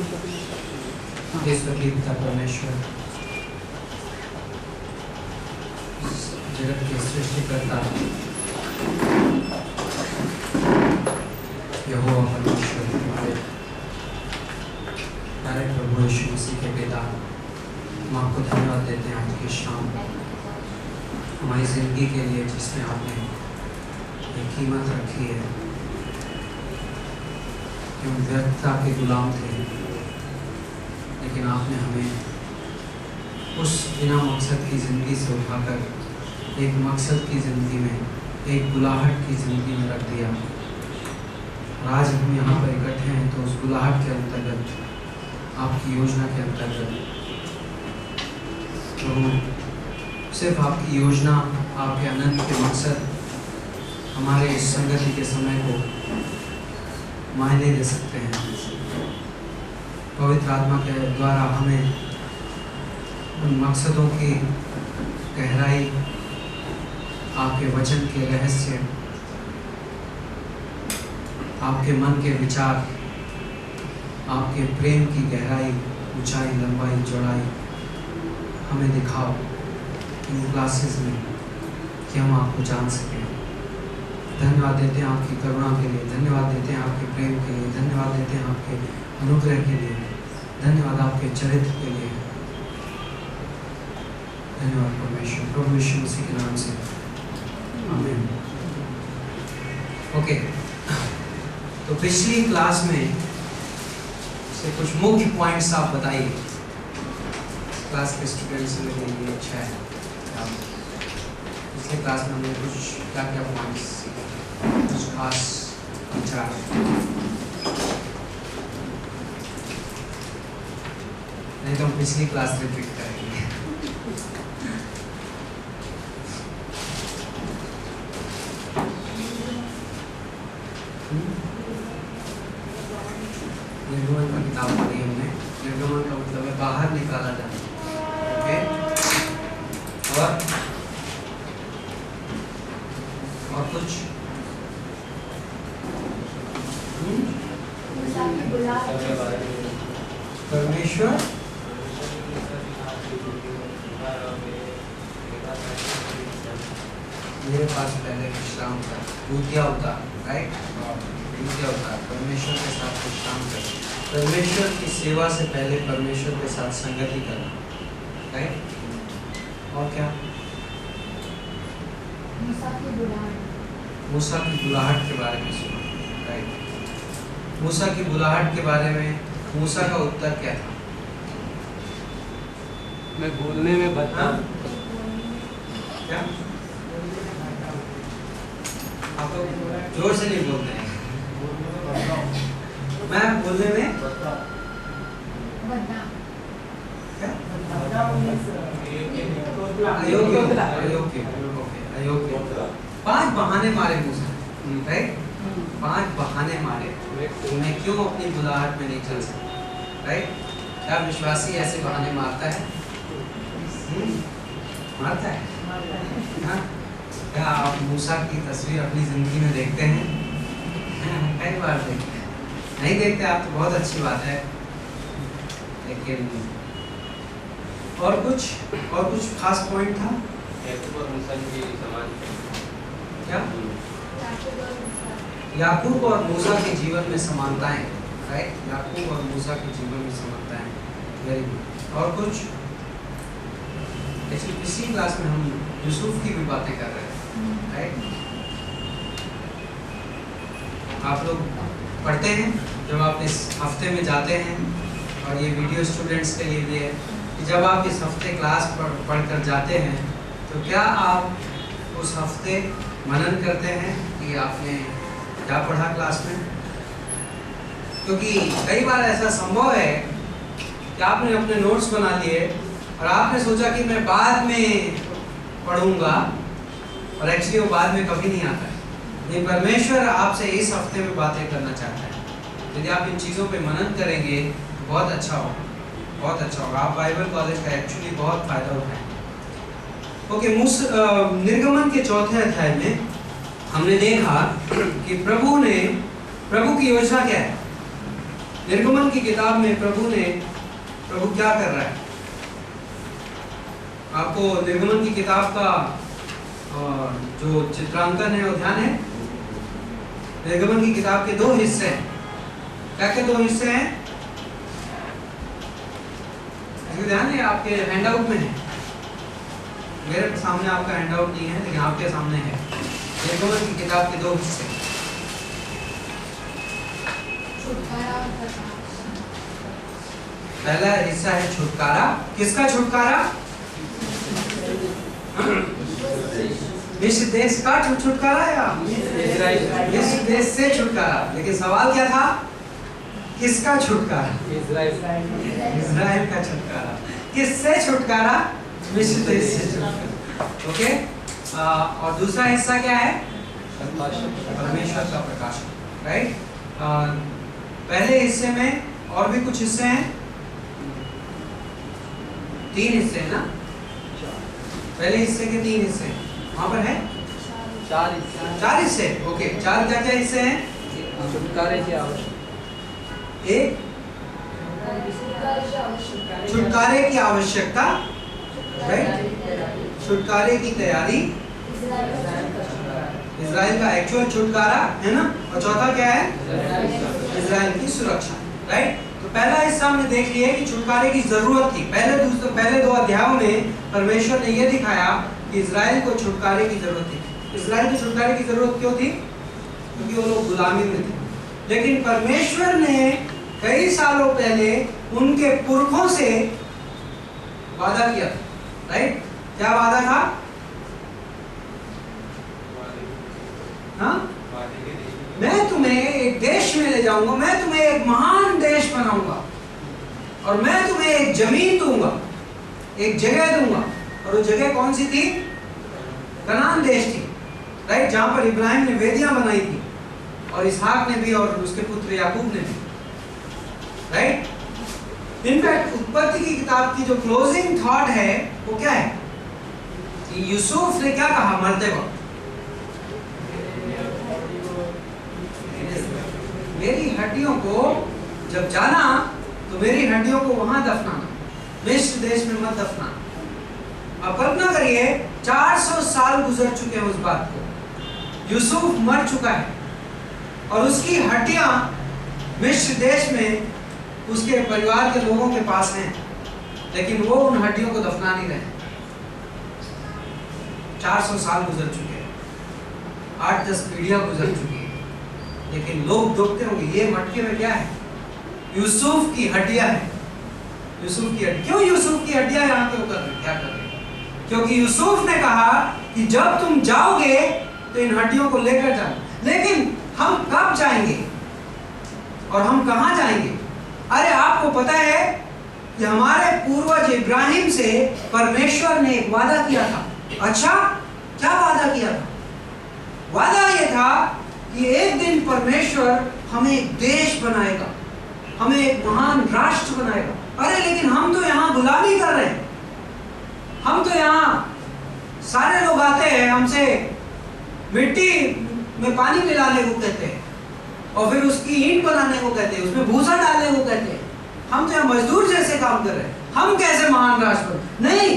ईश्वरीय पिता परमेश्वर, जगत के सृष्टिकर्ता यहोवा परमेश्वर हमारे प्रभु यीशु मसीह के पिता, हम आपको धन्यवाद देते हैं आज की शाम हमारी जिंदगी के लिए, जिसमें आपने एक कीमत रखी है। हम व्यर्थता के गुलाम थे, लेकिन आपने हमें उस बिना मकसद की ज़िंदगी से उठाकर एक मकसद की ज़िंदगी में, एक बुलाहट की ज़िंदगी में रख दिया। और आज हम यहाँ पर इकट्ठे हैं तो उस बुलाहट के अंतर्गत, आपकी योजना के अंतर्गत, तो सिर्फ आपकी योजना, आपके अनंत के मकसद हमारे इस संगति के समय को मायने दे सकते हैं। पवित्र आत्मा के द्वारा हमें उन मकसदों की गहराई, आपके वचन के रहस्य, आपके मन के विचार, आपके प्रेम की गहराई, ऊंचाई, लंबाई, चौड़ाई हमें दिखाओ इन क्लासेस में, कि हम आपको जान सकें। धन्यवाद देते हैं आपकी करुणा के लिए, धन्यवाद देते हैं आपके प्रेम के लिए, धन्यवाद देते हैं आपके अनुग्रह के लिए, धन्यवाद आपके चरित्र के लिए। धन्यवाद परमेश्वर, प्रभु यीशु मसीह के नाम से, आमीन। ओके, तो पिछली क्लास में से कुछ मुख्य पॉइंट्स आप बताइए। क्लास के स्टूडेंट्स के लिए अच्छा है। पिछले क्लास में हमने कुछ क्या क्या पॉइंट्स सीखे, कुछ खास विचार। नहीं तो हम पिछली क्लास रिपीट करेंगे। निर्गमन की किताब पढ़ी हमने। निर्गमन का मतलब है बाहर निकाला जाना। ओके, और कुछ परमेश्वर मेरे पास पहले विश्राम कर, दूतिया उतार, राइट, दूतिया उतार, परमेश्वर के साथ विश्राम कर, परमेश्वर की सेवा से पहले परमेश्वर के साथ संगति करना, राइट। और क्या? मूसा की बुलाहट के बारे में सुना, राइट। मूसा की बुलाहट के बारे में मूसा का उत्तर क्या था? मैं बोलने में बता। क्या आप लोग जोर से नहीं बोलते हैं? मैं बोलने में अयोग्य। 5 बहाने मारे मूसा, राइट। 5 बहाने मारे, मैं क्यों अपनी बुलाहट में नहीं चल सकता, राइट। क्या विश्वासी ऐसे बहाने मारता है? मारता है। हाँ? क्या आप मूसा की तस्वीर अपनी जिंदगी में देखते हैं? कई बार देखते हैं। नहीं देखते आप तो बहुत अच्छी बात है, लेकिन और कुछ खास पॉइंट था? क्या? याकूब और मूसा के जीवन में समानताएं, राइट। याकूब और मूसा के जीवन में समानताएं, वेरी गुड। और कुछ? एक्चुअली पिछली क्लास में हम यूसुफ की भी बातें कर रहे हैं, राइट। आप लोग पढ़ते हैं जब आप इस हफ्ते में जाते हैं, और ये वीडियो स्टूडेंट्स के लिए भी है कि जब आप इस हफ्ते क्लास पढ़कर जाते हैं तो क्या आप उस हफ्ते मनन करते हैं कि आपने क्या पढ़ा क्लास में? क्योंकि कई बार ऐसा संभव है कि आपने अपने नोट्स बना लिए और आपने सोचा कि मैं बाद में पढ़ूंगा, और एक्चुअली वो बाद में कभी नहीं आता है। ये परमेश्वर आपसे इस हफ्ते में बातें करना चाहता है। यदि आप इन चीज़ों पे मनन करेंगे तो बहुत अच्छा होगा, बहुत अच्छा होगा। आप बाइबल कॉलेज का एक्चुअली बहुत फायदा उठाएंगे। ओके, निर्गमन के 4थे अध्याय में हमने देखा कि प्रभु की योजना क्या है। निर्गमन की किताब में प्रभु क्या कर रहा है? आपको निर्गमन की किताब का जो चित्रांकन है वो ध्यान है? निर्गमन की किताब के 2 हिस्से हैं। क्या क्या 2 हिस्से हैं? ध्यान है, आपके हैंडआउट में है। मेरे सामने आपका हैंडआउट नहीं है, लेकिन आपके सामने है। निर्गमन की किताब के 2 हिस्से। पहला हिस्सा है छुटकारा। किसका छुटकारा? मिस्र देश का छुटकारा या मिस्र देश से छुटकारा? लेकिन सवाल क्या था? किसका छुटकारा? इज़राइल का छुटकारा। किससे छुटकारा? मिस्र देश से छुटकारा। ओके। और दूसरा हिस्सा क्या है? परमेश्वर का प्रकाशन। राइट। पहले हिस्से में और भी कुछ हिस्से हैं, 3 हिस्से हैं ना? पहले हिस्से के 3 हिस्से वहां पर है 4 हिस्से। ओके, 4 क्या क्या हिस्से हैं? छुटकारे की आवश्यकता, एक छुटकारे की आवश्यकता, राइट, छुटकारे की तैयारी, इज़राइल का एक्चुअल छुटकारा, है ना? और चौथा क्या है? इज़राइल की सुरक्षा। राइट। तो पहला हिस्सा हमने देख लिया कि छुटकारे की जरूरत थी। पहले 2 अध्यायों में परमेश्वर ने यह दिखाया कि इज़राइल को छुटकारे की जरूरत थी। इज़राइल को छुटकारे की जरूरत क्यों थी? क्योंकि वो लोग गुलामी में थे। लेकिन परमेश्वर ने कई सालों पहले उनके पुरखों से वादा किया था। राइट। क्या वादा था? हाँ? मैं तुम्हें एक देश में ले जाऊंगा, मैं तुम्हें एक महान देश बनाऊंगा, और मैं तुम्हें एक जमीन दूंगा, एक जगह दूंगा। और वो जगह कौन सी थी? कनान देश थी। राइट। जहां पर इब्राहिम ने वेदियां बनाई थी, और इसहाक ने भी, और उसके पुत्र याकूब ने भी। राइट। इनफैक्ट उत्पत्ति की किताब की जो क्लोजिंग थॉट है वो क्या है? कि यूसुफ ने क्या कहा मरते वक्त? मेरी हड्डियों को जब जाना तो मेरी हड्डियों को वहां दफनाना, मिस्र देश में मत दफनाना। अब कल्पना करिए, 400 साल गुजर चुके हैं उस बात को। यूसुफ मर चुका है और उसकी हड्डियां मिस्र देश में उसके परिवार के लोगों के पास हैं, लेकिन वो उन हड्डियों को दफना नहीं रहे। 400 साल गुजर चुके हैं, 8-10 पीढ़ियां गुजर चुकी हैं, लेकिन लोग देखते होंगे ये मटके में क्या है? यूसुफ की हड्डियां हैं। यूसुफ की हड्डियां। क्यों यूसुफ की हड्डियां यहाँ पे उतर रही? क्या कर रहे हैं? क्योंकि यूसुफ ने कहा कि जब तुम जाओगे तो इन हड्डियों को लेकर जाना। लेकिन हम कब जाएंगे और हम कहां जाएंगे? अरे आपको पता है कि हमारे पूर्वज इब्राहिम से परमेश्वर ने एक वादा किया था। अच्छा, क्या वादा किया था? वादा यह था कि एक दिन परमेश्वर हमें एक देश बनाएगा, हमें एक महान राष्ट्र बनाएगा। अरे लेकिन हम तो यहाँ गुलामी कर रहे हैं। हम तो यहाँ सारे लोग आते हैं, हमसे मिट्टी में पानी मिलाने को कहते हैं, और फिर उसकी ईंट बनाने को कहते हैं, उसमें भूसा डालने को कहते हैं। हम तो यहाँ मजदूर जैसे काम कर रहे हैं। हम कैसे महान राष्ट्र बने? नहीं,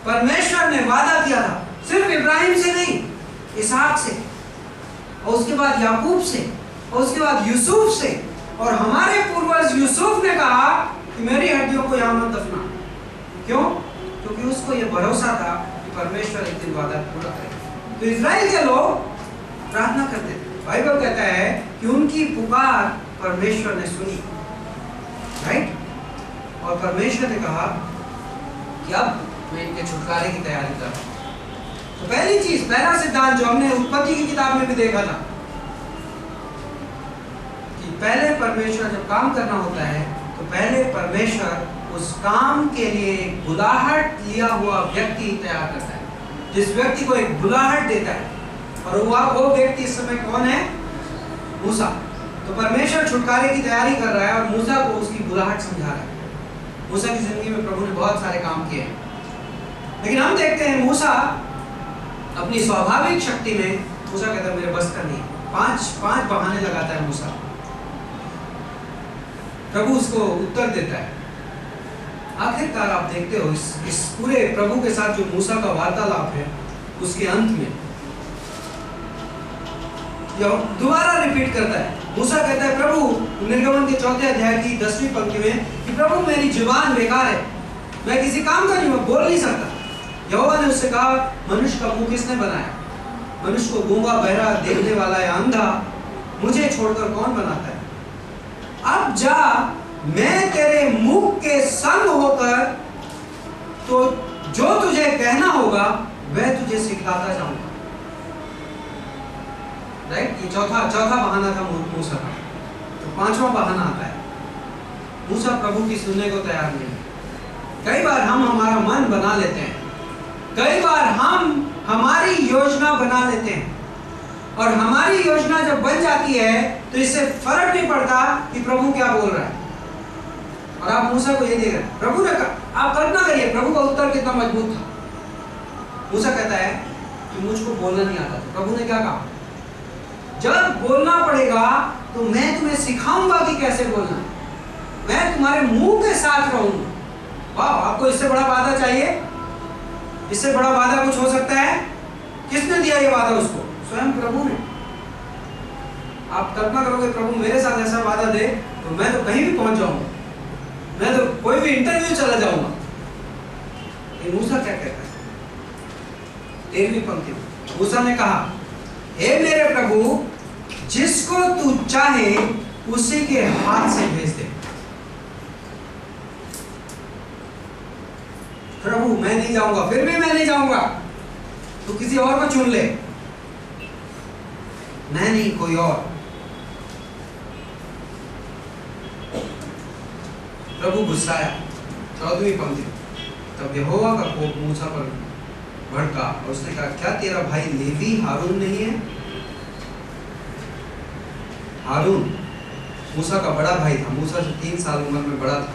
परमेश्वर ने वादा किया था, सिर्फ इब्राहिम से नहीं, इसहाक से, और उसके बाद याकूब से, और उसके बाद यूसुफ से। और हमारे पूर्वज यूसुफ ने कहा कि मेरी हड्डियों को यहाँ मत दफना। क्यों? क्योंकि उसको यह भरोसा था कि परमेश्वर एक दिन वादा पूरा करेगा। तो इज़राइल के लोग प्रार्थना करते थे। बाइबल कहता है कि उनकी पुकार परमेश्वर ने सुनी। राइट। और परमेश्वर ने कहा कि अब मैं इनके छुटकारे की तैयारी कर रहा हूं। तो पहली चीज, पहला सिद्धांत जो हमने उत्पत्ति की किताब में भी देखा था कि पहले परमेश्वर जब काम करना होता है तो पहले परमेश्वर उस काम के लिए एक बुलाहट लिया हुआ व्यक्ति तैयार करता है, जिस व्यक्ति को एक बुलाहट देता है। और वो व्यक्ति इस समय कौन है? मूसा। तो परमेश्वर छुटकारे की तैयारी कर रहा है और मूसा को उसकी बुलाहट समझा रहा है। मूसा की जिंदगी में प्रभु ने बहुत सारे काम किए हैं, लेकिन हम देखते हैं मूसा अपनी स्वाभाविक शक्ति में, मूसा कहता है मेरे बस का नहीं। पांच बहाने लगाता है मूसा। प्रभु उसको उत्तर देता है। आखिरकार आप देखते हो इस पूरे प्रभु के साथ जो मूसा का वार्तालाप है, उसके अंत में यह दोबारा रिपीट करता है। मूसा कहता है प्रभु, निर्गमन के 4 अध्याय की 10वीं पंक्ति में, कि प्रभु मेरी जुबान बेकार है, मैं किसी काम का नहीं, मैं बोल नहीं सकता। यहोवा ने उससे कहा, मनुष्य का मुंह किसने बनाया? मनुष्य को गूंगा, बहरा, देखने वाला या अंधा मुझे छोड़कर कौन बनाता है? अब जा, मैं तेरे मुख के संग होकर तो जो तुझे कहना होगा वह तुझे सिखाता जाऊंगा। राइट, ये चौथा बहाना था मूसा का। तो 5वां बहाना आता है, मूसा प्रभु की सुनने को तैयार नहीं। कई बार हम हमारा मन बना लेते हैं, कई बार हम हमारी योजना बना लेते हैं, और हमारी योजना जब बन जाती है तो इससे फर्क नहीं पड़ता कि प्रभु क्या बोल रहा है। और आप मूसा को ये देख रहे हैं, प्रभु ने कहा, आप कल्पना करिए प्रभु का उत्तर कितना मजबूत था। मूसा कहता है कि मुझको बोलना नहीं आता। तो प्रभु ने क्या कहा, जब बोलना पड़ेगा तो मैं तुम्हें सिखाऊंगा कि कैसे बोलना, मैं तुम्हारे मुंह के साथ रहूंगा। वाह, आपको इससे बड़ा वादा चाहिए? इससे बड़ा वादा कुछ हो सकता है? किसने दिया ये वादा उसको? स्वयं प्रभु ने। आप कल्पना करोगे प्रभु मेरे साथ ऐसा वादा दे तो मैं तो कहीं भी पहुंच जाऊंगा, मैं तो कोई भी इंटरव्यू चला जाऊंगा। ये मूसा क्या कहता है? 13वीं पंक्ति में मूसा ने कहा, हे मेरे प्रभु, जिसको तू चाहे उसी के हाथ से भेज दे। प्रभु मैं नहीं जाऊंगा, फिर भी मैं नहीं जाऊंगा, तू किसी और को चुन ले, मैं नहीं कोई और। प्रभु गुस्साया। 14वीं पंक्ति, तब यहोवा का कोप मूसा पर भड़का और उसने कहा, क्या तेरा भाई लेवी हारून नहीं है? हारून मूसा का बड़ा भाई था, मूसा से 3 साल उम्र में बड़ा था।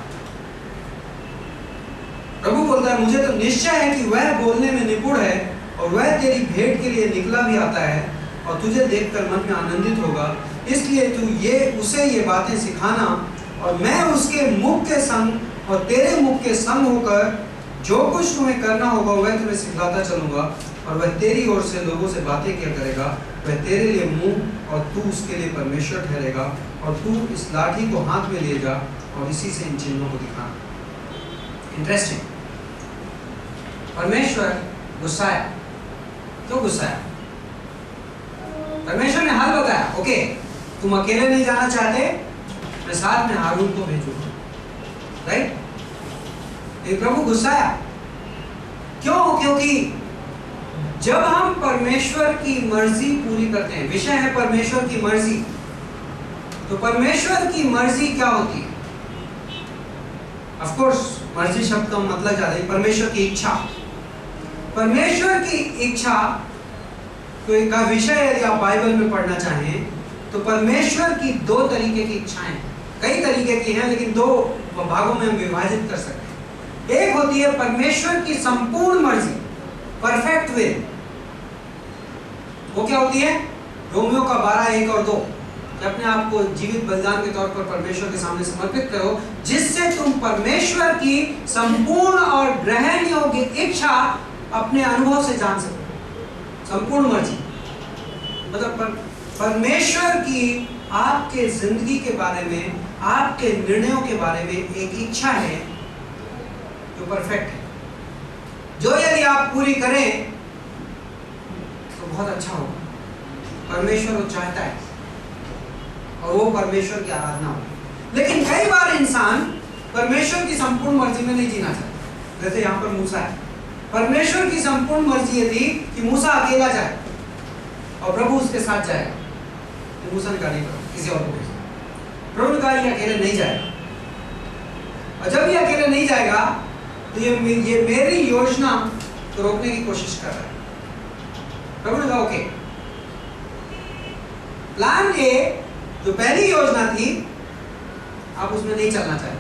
प्रभु बोलता है, मुझे तो निश्चय है कि वह बोलने में निपुण है और वह तेरी भेंट के लिए निकला भी आता है और तुझे देखकर मन में आनंदित होगा, इसलिए तू उसे ये बातें सिखाना, और मैं उसके मुख के संग और तेरे मुख के संग होकर जो कुछ तुम्हें करना होगा वह तुम्हें सिखाता चलूंगा, और वह तेरी ओर से लोगों से बातें किया करेगा, वह तेरे लिए मुंह और तू उसके लिए परमेश्वर ठहरेगा, और तू इस लाठी को हाथ में ले जा और इसी से इन चिन्हों को दिखाना। इंटरेस्टिंग। परमेश्वर गुस्साया। क्यों गुस्साया? परमेश्वर ने हाल बताया, ओके तुम अकेले नहीं जाना चाहते, मैं साथ में हारून को भेजूंगा। राइट, ये प्रभु गुस्साया। क्यों? क्योंकि जब हम परमेश्वर की मर्जी पूरी करते हैं, विषय है परमेश्वर की मर्जी, तो परमेश्वर की मर्जी क्या होती है? ऑफ कोर्स मर्जी शब्द का मतलब ज्यादा है, परमेश्वर की इच्छा। परमेश्वर की इच्छा का विषय यदि आप बाइबल में पढ़ना चाहें तो परमेश्वर की 2 तरीके की इच्छाएं, कई तरीके की हैं लेकिन 2 भागों में हम विभाजित कर सकते हैं। एक होती है परमेश्वर की संपूर्ण मर्जी, परफेक्ट विल। वो क्या होती है? रोमियो का 12:1 और 2, कि अपने आप को जीवित बलिदान के तौर पर परमेश्वर के सामने समर्पित करो, जिससे तुम परमेश्वर की संपूर्ण और ग्रहण योग्य इच्छा अपने अनुभव से जान सको। संपूर्ण मर्जी मतलब परमेश्वर की आपके जिंदगी के बारे में, आपके निर्णयों के बारे में एक इच्छा है जो परफेक्ट है, जो यदि आप पूरी करें तो बहुत अच्छा होगा। परमेश्वर वो चाहता है और वो परमेश्वर की आराधना होगी। लेकिन कई बार इंसान परमेश्वर की संपूर्ण मर्जी में नहीं जीना चाहता। जैसे यहाँ पर मूसा है, परमेश्वर की संपूर्ण मर्जी ये थी कि मूसा अकेला जाए और प्रभु उसके साथ जाएगा, तो मूसा ने कहा नहीं, किसी और को भेजना। प्रभु ने कहा ये अकेले नहीं जाएगा, और जब ये अकेले नहीं जाएगा तो ये मेरी योजना को रोकने की कोशिश कर रहा है। प्रभु ने कहा ओके, प्लान ए जो पहली योजना थी आप उसमें नहीं चलना चाहते,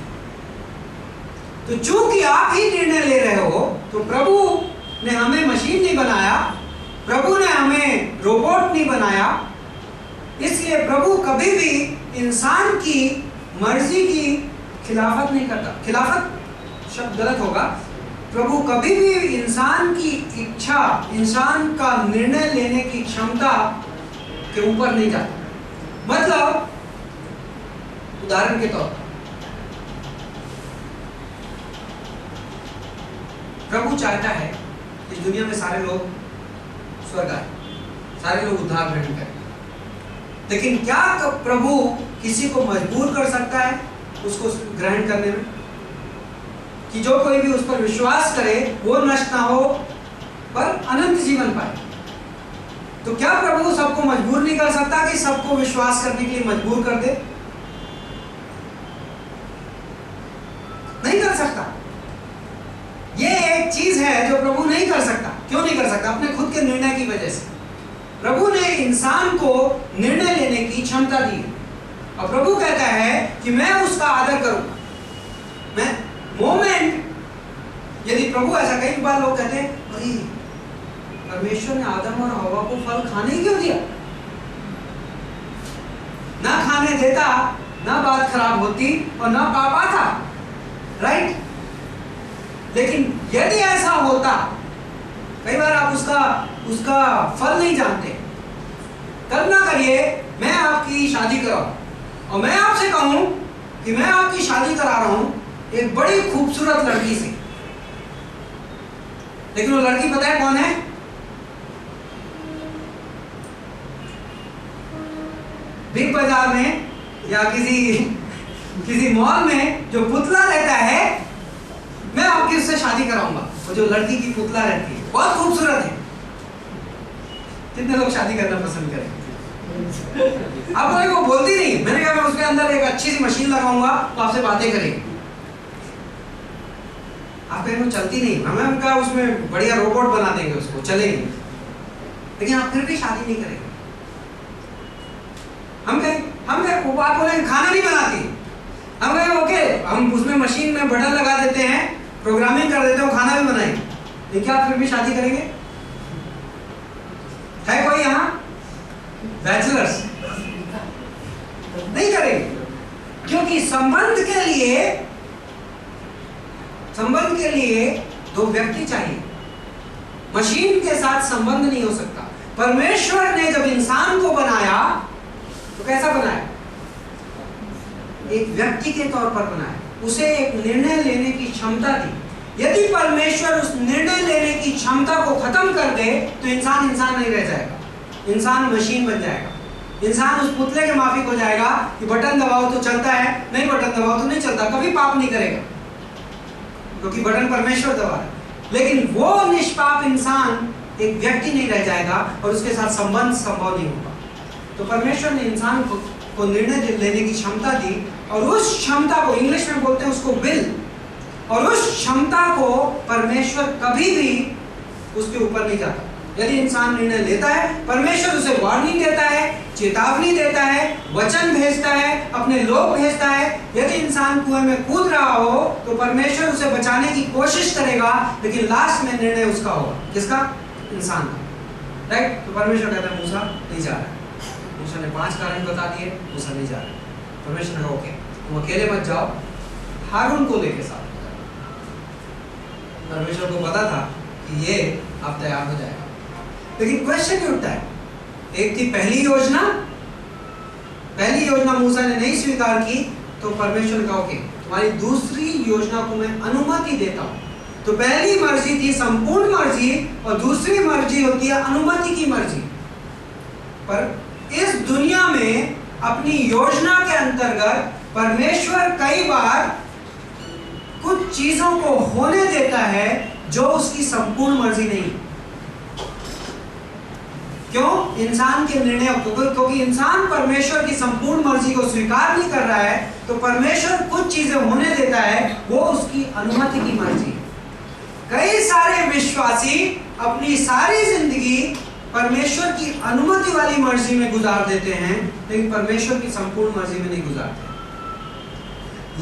तो चूंकि आप ही निर्णय ले रहे हो, तो प्रभु ने हमें मशीन नहीं बनाया, प्रभु ने हमें रोबोट नहीं बनाया, इसलिए प्रभु कभी भी इंसान की मर्जी की खिलाफत नहीं करता। खिलाफत शब्द गलत होगा। प्रभु कभी भी इंसान की इच्छा, इंसान का निर्णय लेने की क्षमता के ऊपर नहीं जाता। मतलब उदाहरण के तौर पर प्रभु चाहता है कि दुनिया में सारे लोग स्वर्ग आए, सारे लोग उद्धार ग्रहण करें। लेकिन क्या प्रभु किसी को मजबूर कर सकता है उसको ग्रहण करने में, कि जो कोई भी उस पर विश्वास करे वो नष्ट ना हो पर अनंत जीवन पाए? तो क्या प्रभु सबको मजबूर नहीं कर सकता कि सबको विश्वास करने के लिए मजबूर कर दे? नहीं कर सकता। ये एक चीज है जो प्रभु नहीं कर सकता। क्यों नहीं कर सकता? अपने खुद के निर्णय की वजह से। प्रभु ने इंसान को निर्णय लेने की क्षमता दी है और प्रभु कहता है कि मैं उसका आदर करूंगा। मैं मोमेंट, यदि प्रभु ऐसा, कई बार लोग कहते हैं अरे परमेश्वर ने आदम और हवा को फल खाने ही क्यों दिया? ना खाने देता, ना बात खराब होती और ना पाप आता, राइट? लेकिन यदि ऐसा होता, कई बार आप उसका फल नहीं जानते। कल्पना करिए मैं आपकी शादी कराऊं और मैं आपसे कहूं कि मैं आपकी शादी करा रहा हूं एक बड़ी खूबसूरत लड़की से, लेकिन वो लड़की पता है कौन है? बिग बाजार में या किसी मॉल में जो पुतला रहता है, मैं आपकी उससे शादी कराऊंगा। वो जो लड़की की पुतला रहती है बहुत खूबसूरत है। कितने लोग शादी करना पसंद करें? आप बोले वो बोलती नहीं। मैंने कहा मैं उसके अंदर एक अच्छी सी मशीन लगाऊंगा तो आपसे बातें करेगी। आप कहेंगे वो चलती नहीं, हमें कहा उसमें बढ़िया रोबोट बना देंगे, उसको चलेगी। लेकिन आप फिर भी शादी नहीं करेंगे। हम कहें वो बात बोले खाना नहीं बनाती, हम कहें ओके हम उसमें मशीन में बटन लगा देते हैं, प्रोग्रामिंग कर देते हैं, खाना भी बनाएंगे। लेकिन क्या आप फिर भी शादी करेंगे? है कोई यहाँ बैचलर्स? नहीं करेंगे, क्योंकि संबंध के लिए दो व्यक्ति चाहिए। मशीन के साथ संबंध नहीं हो सकता। परमेश्वर ने जब इंसान को बनाया तो कैसा बनाया? एक व्यक्ति के तौर पर बनाया। उसे एक निर्णय लेने की क्षमता दी। यदि परमेश्वर उस निर्णय लेने की क्षमता को खत्म कर दे तो इंसान नहीं रह जाएगा, इंसान मशीन बन जाएगा। इंसान उस पुतले के माफिक हो जाएगा कि बटन दबाओ तो चलता है, नहीं बटन दबाओ तो नहीं चलता। कभी पाप नहीं करेगा क्योंकि बटन परमेश्वर दबा रहा है। लेकिन वो निष्पाप इंसान एक व्यक्ति नहीं रह जाएगा और उसके साथ संबंध संभव नहीं होगा। तो परमेश्वर ने इंसान को निर्णय लेने की क्षमता दी और उस क्षमता को इंग्लिश में बोलते हैं उसको विल, और उस क्षमता को परमेश्वर कभी भी उसके ऊपर नहीं जाता। यदि इंसान निर्णय लेता है, परमेश्वर उसे वार्निंग देता है, चेतावनी देता है, वचन भेजता है, अपने लोग भेजता है। यदि इंसान कुएं में कूद रहा हो तो परमेश्वर उसे बचाने की कोशिश करेगा, लेकिन लास्ट में निर्णय उसका होगा। किसका? इंसान का, राइट? तो परमेश्वर कहता है मूसा नहीं जा रहा है। मूसा ने 5 कारण बता दिए, मूसा नहीं जा रहा है। परमेश्वर ने कहा ओके तुम अकेले मत जाओ, हारून को लेके साथ। परमेश्वर को पता था कि ये अब तैयार हो जाएगा। लेकिन क्वेश्चन उठता है, एक थी पहली योजना मूसा ने नहीं स्वीकार की तो परमेश्वर ने कहा ओके तुम्हारी दूसरी योजना को मैं अनुमति देता हूं। तो पहली मर्जी थी संपूर्ण मर्जी और दूसरी मर्जी होती है अनुमति की मर्जी। पर इस दुनिया में अपनी योजना के अंतर्गत परमेश्वर कई बार कुछ चीजों को होने देता है जो उसकी संपूर्ण मर्जी नहीं। क्यों? इंसान के निर्णय, क्योंकि इंसान परमेश्वर की संपूर्ण मर्जी को स्वीकार नहीं कर रहा है तो परमेश्वर कुछ चीजें होने देता है, वो उसकी अनुमति की मर्जी। कई सारे विश्वासी अपनी सारी जिंदगी परमेश्वर की अनुमति वाली मर्जी में गुजार देते हैं, लेकिन परमेश्वर की संपूर्ण मर्जी में नहीं गुजारते।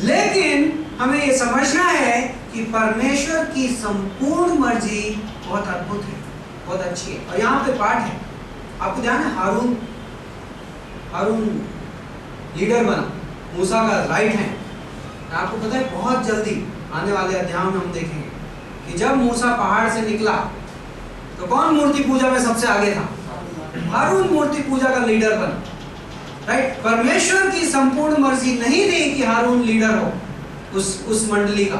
लेकिन हमें यह समझना है कि परमेश्वर की संपूर्ण मर्जी बहुत अद्भुत है, बहुत अच्छी है। और यहाँ पे पाठ है, आपको ध्यान है, हारून लीडर बना, मूसा का राइट हैंड। आपको पता है बहुत जल्दी आने वाले अध्यायों में हम देखेंगे कि जब मूसा पहाड़ से निकला तो कौन मूर्ति पूजा में सबसे आगे था? हारून मूर्ति पूजा का लीडर बना, राइट। परमेश्वर की संपूर्ण मर्जी नहीं थी कि हारून लीडर हो उस मंडली का,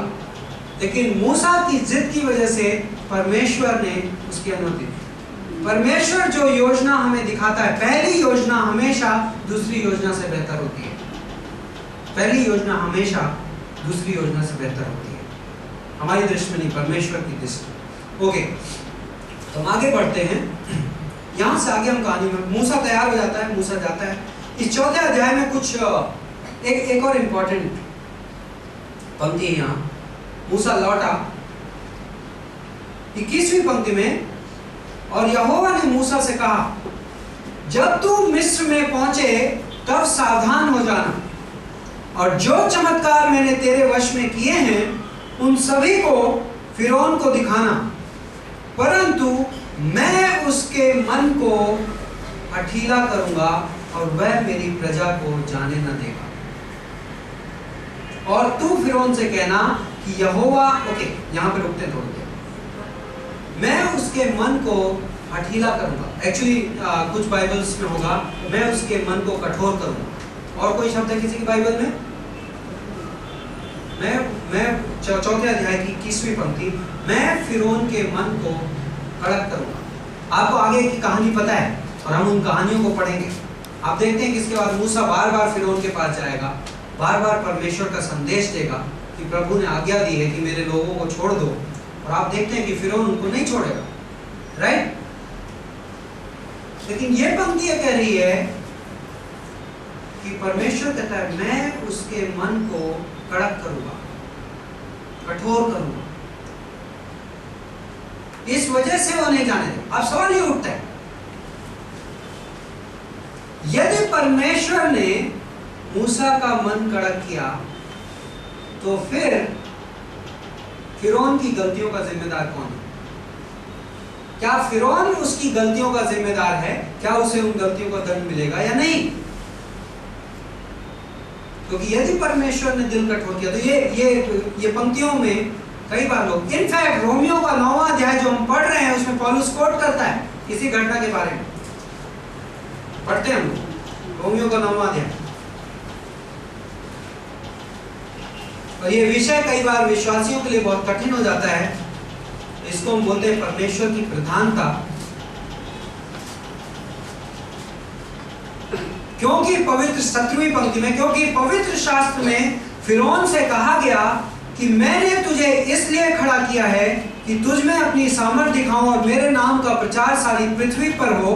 लेकिन मूसा की जिद की वजह से परमेश्वर ने उसकी अनुमति दी। परमेश्वर जो योजना हमें दिखाता है, पहली योजना हमेशा दूसरी योजना से बेहतर होती है। पहली योजना हमेशा दूसरी योजना से बेहतर होती है, हमारी दृष्टि में नहीं, परमेश्वर की दृष्टि। ओके, तो हम आगे बढ़ते हैं। यहां से आगे हम कहानी में, मूसा तैयार हो जाता है, मूसा जाता है। इस चौथे अध्याय में कुछ एक और इंपॉर्टेंट पंक्ति है यहाँ। मूसा लौटा 21वीं पंक्ति में, और यहोवा ने मूसा से कहा, जब तू मिस्र में पहुंचे तब सावधान हो जाना, और जो चमत्कार मैंने तेरे वश में किए हैं उन सभी को फिरौन को दिखाना, परंतु मैं उसके मन को हठीला करूंगा और वह मेरी प्रजा को जाने न देगा। और तू फिरौन से कहना कि यहोवा, ओके यहां पे रुकते थोड़ी देर, मैं उसके मन को हठीला करूंगा। एक्चुअली कुछ बाइबल्स में होगा मैं उसके मन को कठोर करूंगा। और कोई शब्द है किसी की बाइबल में? मैं चौथे अध्याय की 21वीं पंक्ति, मैं फिरौन के मन को कड़क करूंगा। आपको आगे की कहानी पता है और हम उन कहानियों को पढ़ेंगे। आप देखते हैं कि इसके बाद मूसा बार बार फिरौन के पास जाएगा, बार बार परमेश्वर का संदेश देगा कि प्रभु ने आज्ञा दी है कि मेरे लोगों को छोड़ दो, और आप देखते हैं कि फिरौन उनको नहीं छोड़ेगा, राइट। लेकिन ये पंक्ति कह रही है कि परमेश्वर कहता है मैं उसके मन को कड़क करूंगा, कठोर करूंगा, इस वजह से वो नहीं जाने देगा। अब सवाल ये उठता है, यदि परमेश्वर ने मूसा का मन कड़क किया तो फिर फिरौन की गलतियों का जिम्मेदार कौन है? क्या फिरौन उसकी गलतियों का जिम्मेदार है? क्या उसे उन गलतियों का दंड मिलेगा या नहीं? क्योंकि यदि परमेश्वर ने दिल कठोर किया तो ये पंक्तियों में कई बार लोग, इनफैक्ट रोमियो का 9वां अध्याय जो हम पढ़ रहे हैं उसमें पौलुस कोट करता है इसी घटना के बारे में। पढ़ते हैं हम रोमियो का 9वां अध्याय, और ये विषय कई बार विश्वासियों के लिए बहुत कठिन हो जाता है। इसको हम बोलते हैं परमेश्वर की प्रधानता। क्योंकि पवित्र 17वीं पंक्ति में, क्योंकि पवित्र शास्त्र में फिरौन से कहा गया कि मैंने तुझे इसलिए खड़ा किया है कि तुझ में अपनी सामर्थ दिखाऊं और मेरे नाम का प्रचार सारी पृथ्वी पर हो।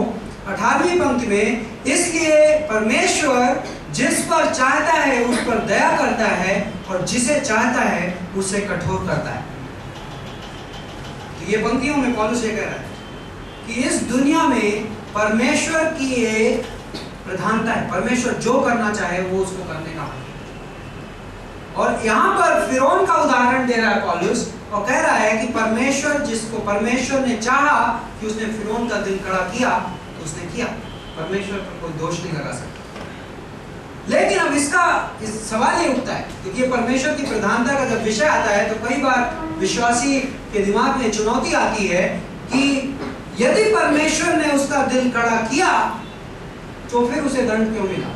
18वीं पंक्ति में, इसलिए परमेश्वर जिस पर चाहता है उस पर दया करता है और जिसे चाहता है उसे कठोर करता है। तो ये पंक्तियों में पौलुस ये कह रहा है कि इस दुनिया में परमेश्वर की एक प्रधानता है, परमेश्वर जो करना चाहे वो उसको करने का है। और यहाँ पर फिरौन का उदाहरण दे रहा है पौलुस और कह रहा है कि परमेश्वर, जिसको परमेश्वर ने चाहा कि उसने फिरौन का दिल कड़ा किया तो उसने किया, परमेश्वर पर कोई दोष नहीं लगा सकता। लेकिन अब इस सवाल ये उठता है, क्योंकि ये परमेश्वर की प्रधानता का जब विषय आता है तो कई बार विश्वासी के दिमाग में चुनौती आती है कि यदि परमेश्वर ने उसका दिल कड़ा किया तो फिर उसे दंड क्यों मिला,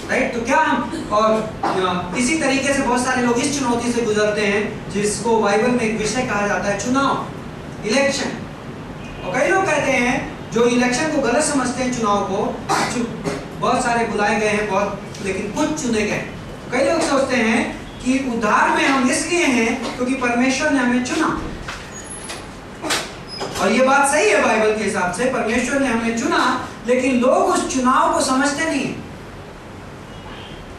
राइट। तो क्या हम, और इसी तरीके से बहुत सारे लोग इस चुनौती से गुजरते हैं जिसको बाइबल में एक विषय कहा जाता है चुनाव, इलेक्शन। और कई लोग कहते हैं जो इलेक्शन को गलत समझते हैं, चुनाव को, बहुत सारे बुलाए गए हैं बहुत, लेकिन कुछ चुने गए। कई लोग सोचते हैं कि उद्धार में हम इसलिए हैं क्योंकि परमेश्वर ने हमें चुना, और ये बात सही है बाइबल के हिसाब से, परमेश्वर ने हमें चुना, लेकिन लोग उस चुनाव को समझते नहीं।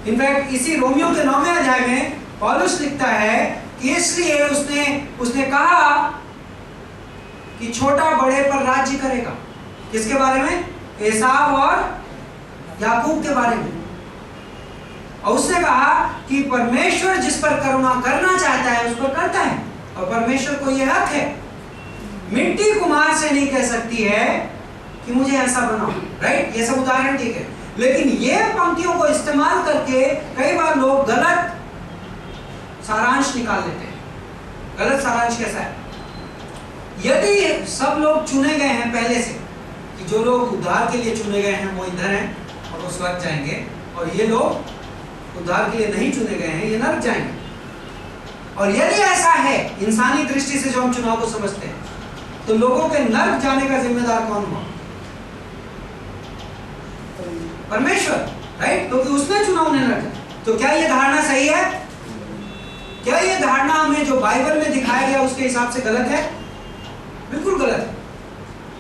इनफैक्ट इसी रोमियो के 9वें अध्याय में पौलुस लिखता है कि इसलिए उसने कहा कि छोटा बड़े पर राज्य करेगा। किसके बारे में? एसाव और याकूब के बारे में। और उसने कहा कि परमेश्वर जिस पर करुणा करना चाहता है उस पर करता है, और परमेश्वर को यह हक है। मिट्टी कुम्हार से नहीं कह सकती है कि मुझे ऐसा बनाओ, राइट। ये सब उदाहरण ठीक है, लेकिन ये पंक्तियों को इस्तेमाल करके कई बार लोग गलत सारांश निकाल लेते हैं। गलत सारांश कैसा है? यदि सब लोग चुने गए हैं पहले से कि जो लोग उद्धार के लिए चुने गए हैं वो इधर हैं और वो स्वर्ग जाएंगे, और ये लोग उद्धार के लिए नहीं चुने गए हैं ये नरक जाएंगे, और यदि ऐसा है इंसानी दृष्टि से जो हम चुनाव को समझते हैं, तो लोगों के नरक जाने का जिम्मेदार कौन हुआ? परमेश्वर, राइट? क्योंकि उसने चुना उन्हें नरक। तो क्या ये धारणा सही है? क्या ये धारणा हमें जो बाइबल में दिखाया गया उसके हिसाब से गलत है? बिल्कुल गलत है,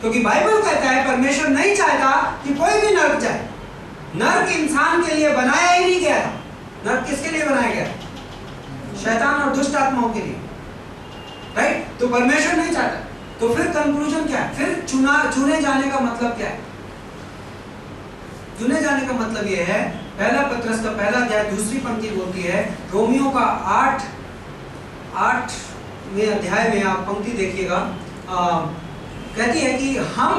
क्योंकि बाइबल कहता है परमेश्वर नहीं चाहता कि कोई भी नरक जाए। नरक इंसान के लिए बनाया ही नहीं गया था। नरक किसके लिए बनाया गया? शैतान और दुष्ट आत्माओं के लिए, राइट? तो परमेश्वर नहीं चाहता। तो फिर कंक्लूजन क्या है? फिर चुने जाने का मतलब क्या है? चुने जाने का मतलब यह है, पहला पत्रस का पहला अध्याय दूसरी पंक्ति बोलती है, रोमियो का 8वें अध्याय में आप पंक्ति देखिएगा, कहती है कि हम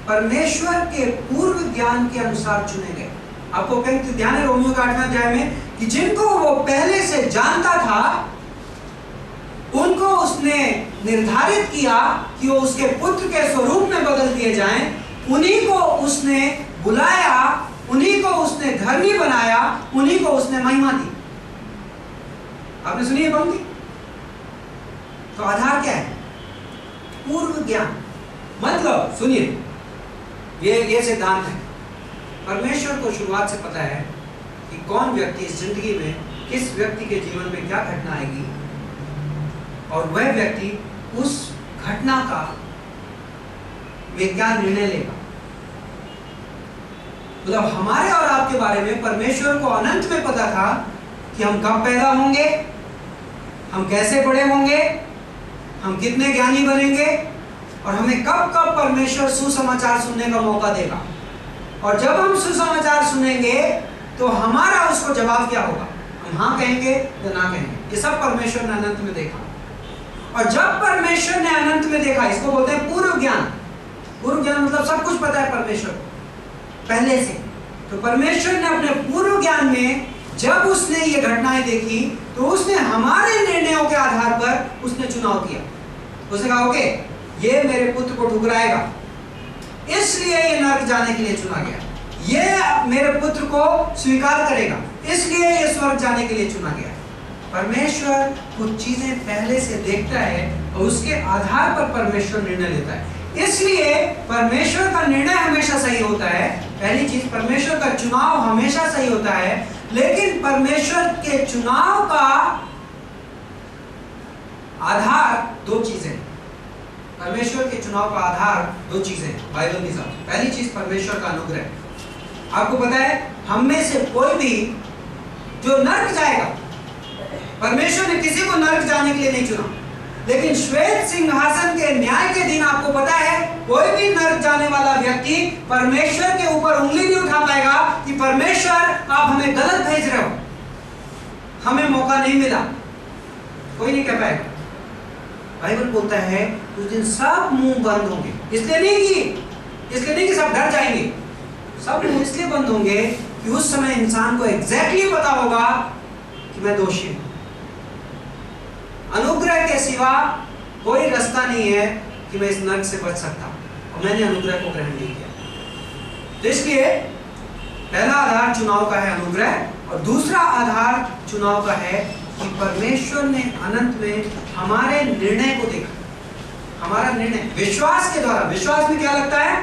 परमेश्वर के पूर्व ज्ञान के अनुसार चुने गए। आपको पंक्ति ध्यान है रोमियो का 8वें अध्याय में कि जिनको वो पहले से जानता था उनको उसने निर्धारित किया कि वो उसके पुत्र के स्वरूप में बदल दिए जाएं, उन्हीं को उसने बुलाया, उन्हीं को उसने धर्मी बनाया, उन्हीं को उसने महिमा दी। आपने सुनी है पंक्ति? तो आधार क्या है? पूर्व ज्ञान। मतलब सुनिए, ये सिद्धांत है, परमेश्वर को शुरुआत से पता है कि कौन व्यक्ति इस जिंदगी में, किस व्यक्ति के जीवन में क्या घटना आएगी, और वह व्यक्ति उस घटना का वे क्या निर्णय लेगा। मतलब हमारे और आपके बारे में परमेश्वर को अनंत में पता था कि हम कब पैदा होंगे, हम कैसे बड़े होंगे, हम कितने ज्ञानी बनेंगे, और हमें कब कब परमेश्वर सुसमाचार सुनने का मौका देगा। और जब हम सुसमाचार सुनेंगे तो हमारा उसको जवाब क्या होगा, हम हाँ कहेंगे या ना कहेंगे। ये सब परमेश्वर ने अनंत में देखा। और जब परमेश्वर ने अनंत में देखा, इसको बोलते हैं पूर्व ज्ञान। पूर्व ज्ञान मतलब सब कुछ पता है परमेश्वर को पहले से। तो परमेश्वर ने अपने पूर्व ज्ञान में जब उसने ये घटनाएं देखी तो उसने हमारे निर्णयों के आधार पर उसने चुनाव किया। उसने कहा ओके, ये मेरे पुत्र को ठुकराएगा, इसलिए ये नरक जाने के लिए चुना गया। ये मेरे पुत्र को स्वीकार करेगा, इसलिए ये स्वर्ग जाने के लिए चुना गया। परमेश्वर कुछ चीजें पहले से देखता है और उसके आधार पर परमेश्वर निर्णय लेता है। इसलिए परमेश्वर का निर्णय हमेशा सही होता है। पहली चीज, परमेश्वर का चुनाव हमेशा सही होता है, लेकिन परमेश्वर के चुनाव का आधार दो चीजें। परमेश्वर के चुनाव का आधार दो चीजें बाइबल के हिसाब से। पहली चीज परमेश्वर का अनुग्रह। आपको पता है हम में से कोई भी जो नरक जाएगा, परमेश्वर ने किसी को नरक जाने के लिए नहीं चुना, लेकिन श्वेत सिंहासन के न्याय के दिन आपको पता है कोई भी नरक जाने वाला व्यक्ति परमेश्वर के ऊपर उंगली नहीं उठा पाएगा कि परमेश्वर आप हमें गलत भेज रहे हो, हमें मौका नहीं मिला। कोई नहीं कह पाएगा। बाइबल बोलता है उस दिन सब मुंह बंद होंगे। इसलिए नहीं कि सब डर जाएंगे, सब मुंह इसलिए बंद होंगे कि उस समय इंसान को एग्जैक्टली पता होगा कि मैं दोषी हूं। अनुग्रह के सिवा कोई रास्ता नहीं है कि मैं इस नरक से बच सकता, और मैंने अनुग्रह को ग्रहण नहीं किया। तो इसलिए पहला आधार चुनाव का है अनुग्रह, और दूसरा आधार चुनाव का है कि परमेश्वर ने अनंत में हमारे निर्णय को देखा। हमारा निर्णय विश्वास के द्वारा, विश्वास में क्या लगता है?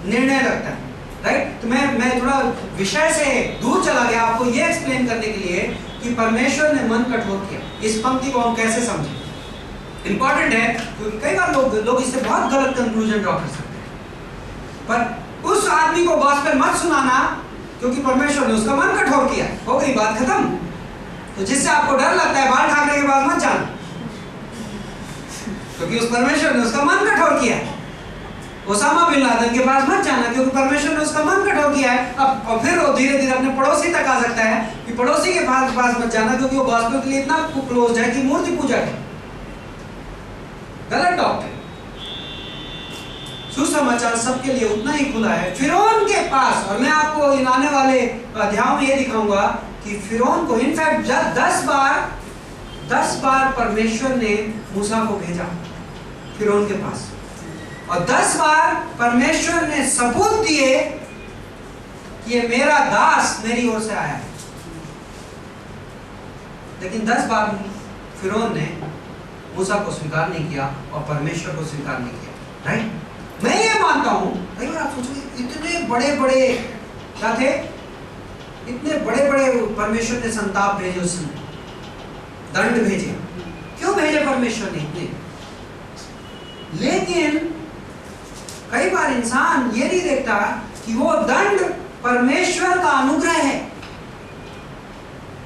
निर्णय लगता है, राइट? तो मैं थोड़ा विषय से दूर चला गया आपको ये एक्सप्लेन करने के लिए कि परमेश्वर ने मन कठोर किया। इस पंक्ति को हम कैसे समझें? इंपॉर्टेंट है, क्योंकि कई बार लोग इससे बहुत गलत कंक्लूजन ड्रॉ कर सकते हैं। पर उस आदमी को गॉस्पेल मत सुनाना क्योंकि परमेश्वर ने उसका मन कठोर किया, हो गई बात खत्म। तो जिससे आपको डर लगता है बाल ठाकरे के पास मत जाना, क्योंकि उस परमेश्वर ने उसका मन कठोर किया है। ओसामा बिन लादेन के पास मत जाना क्योंकि परमेश्वर ने उसका मन कठोर किया है। अब और फिर वो धीरे धीरे अपने पड़ोसी तक आ सकता है कि पड़ोसी के पास मत जाना क्योंकि वो गॉस्पेल के लिए इतना क्लोज है कि मूर्ति पूजा है। गलत डॉक्टर। सुसमाचार सबके लिए उतना ही खुला है फिरौन के पास। और मैं आपको इन आने वाले अध्यायों में ये दिखाऊंगा कि फिरौन को इनफैक्ट जब 10 बार परमेश्वर ने मूसा को भेजा फिरौन के पास, और 10 बार परमेश्वर ने सबूत दिए कि ये मेरा दास मेरी ओर से आया है। लेकिन 10 बार फिरौन ने मूसा को स्वीकार नहीं किया और परमेश्वर को स्वीकार नहीं किया। राइट? मैं ये मानता हूं, कई बार आप सोचोगे इतने बड़े बड़े क्या थे, इतने बड़े बड़े परमेश्वर ने संताप भेजे, उसने दंड भेजे, क्यों भेजे परमेश्वर ने इतने? लेकिन कई बार इंसान ये नहीं देखता कि वो दंड परमेश्वर का अनुग्रह है।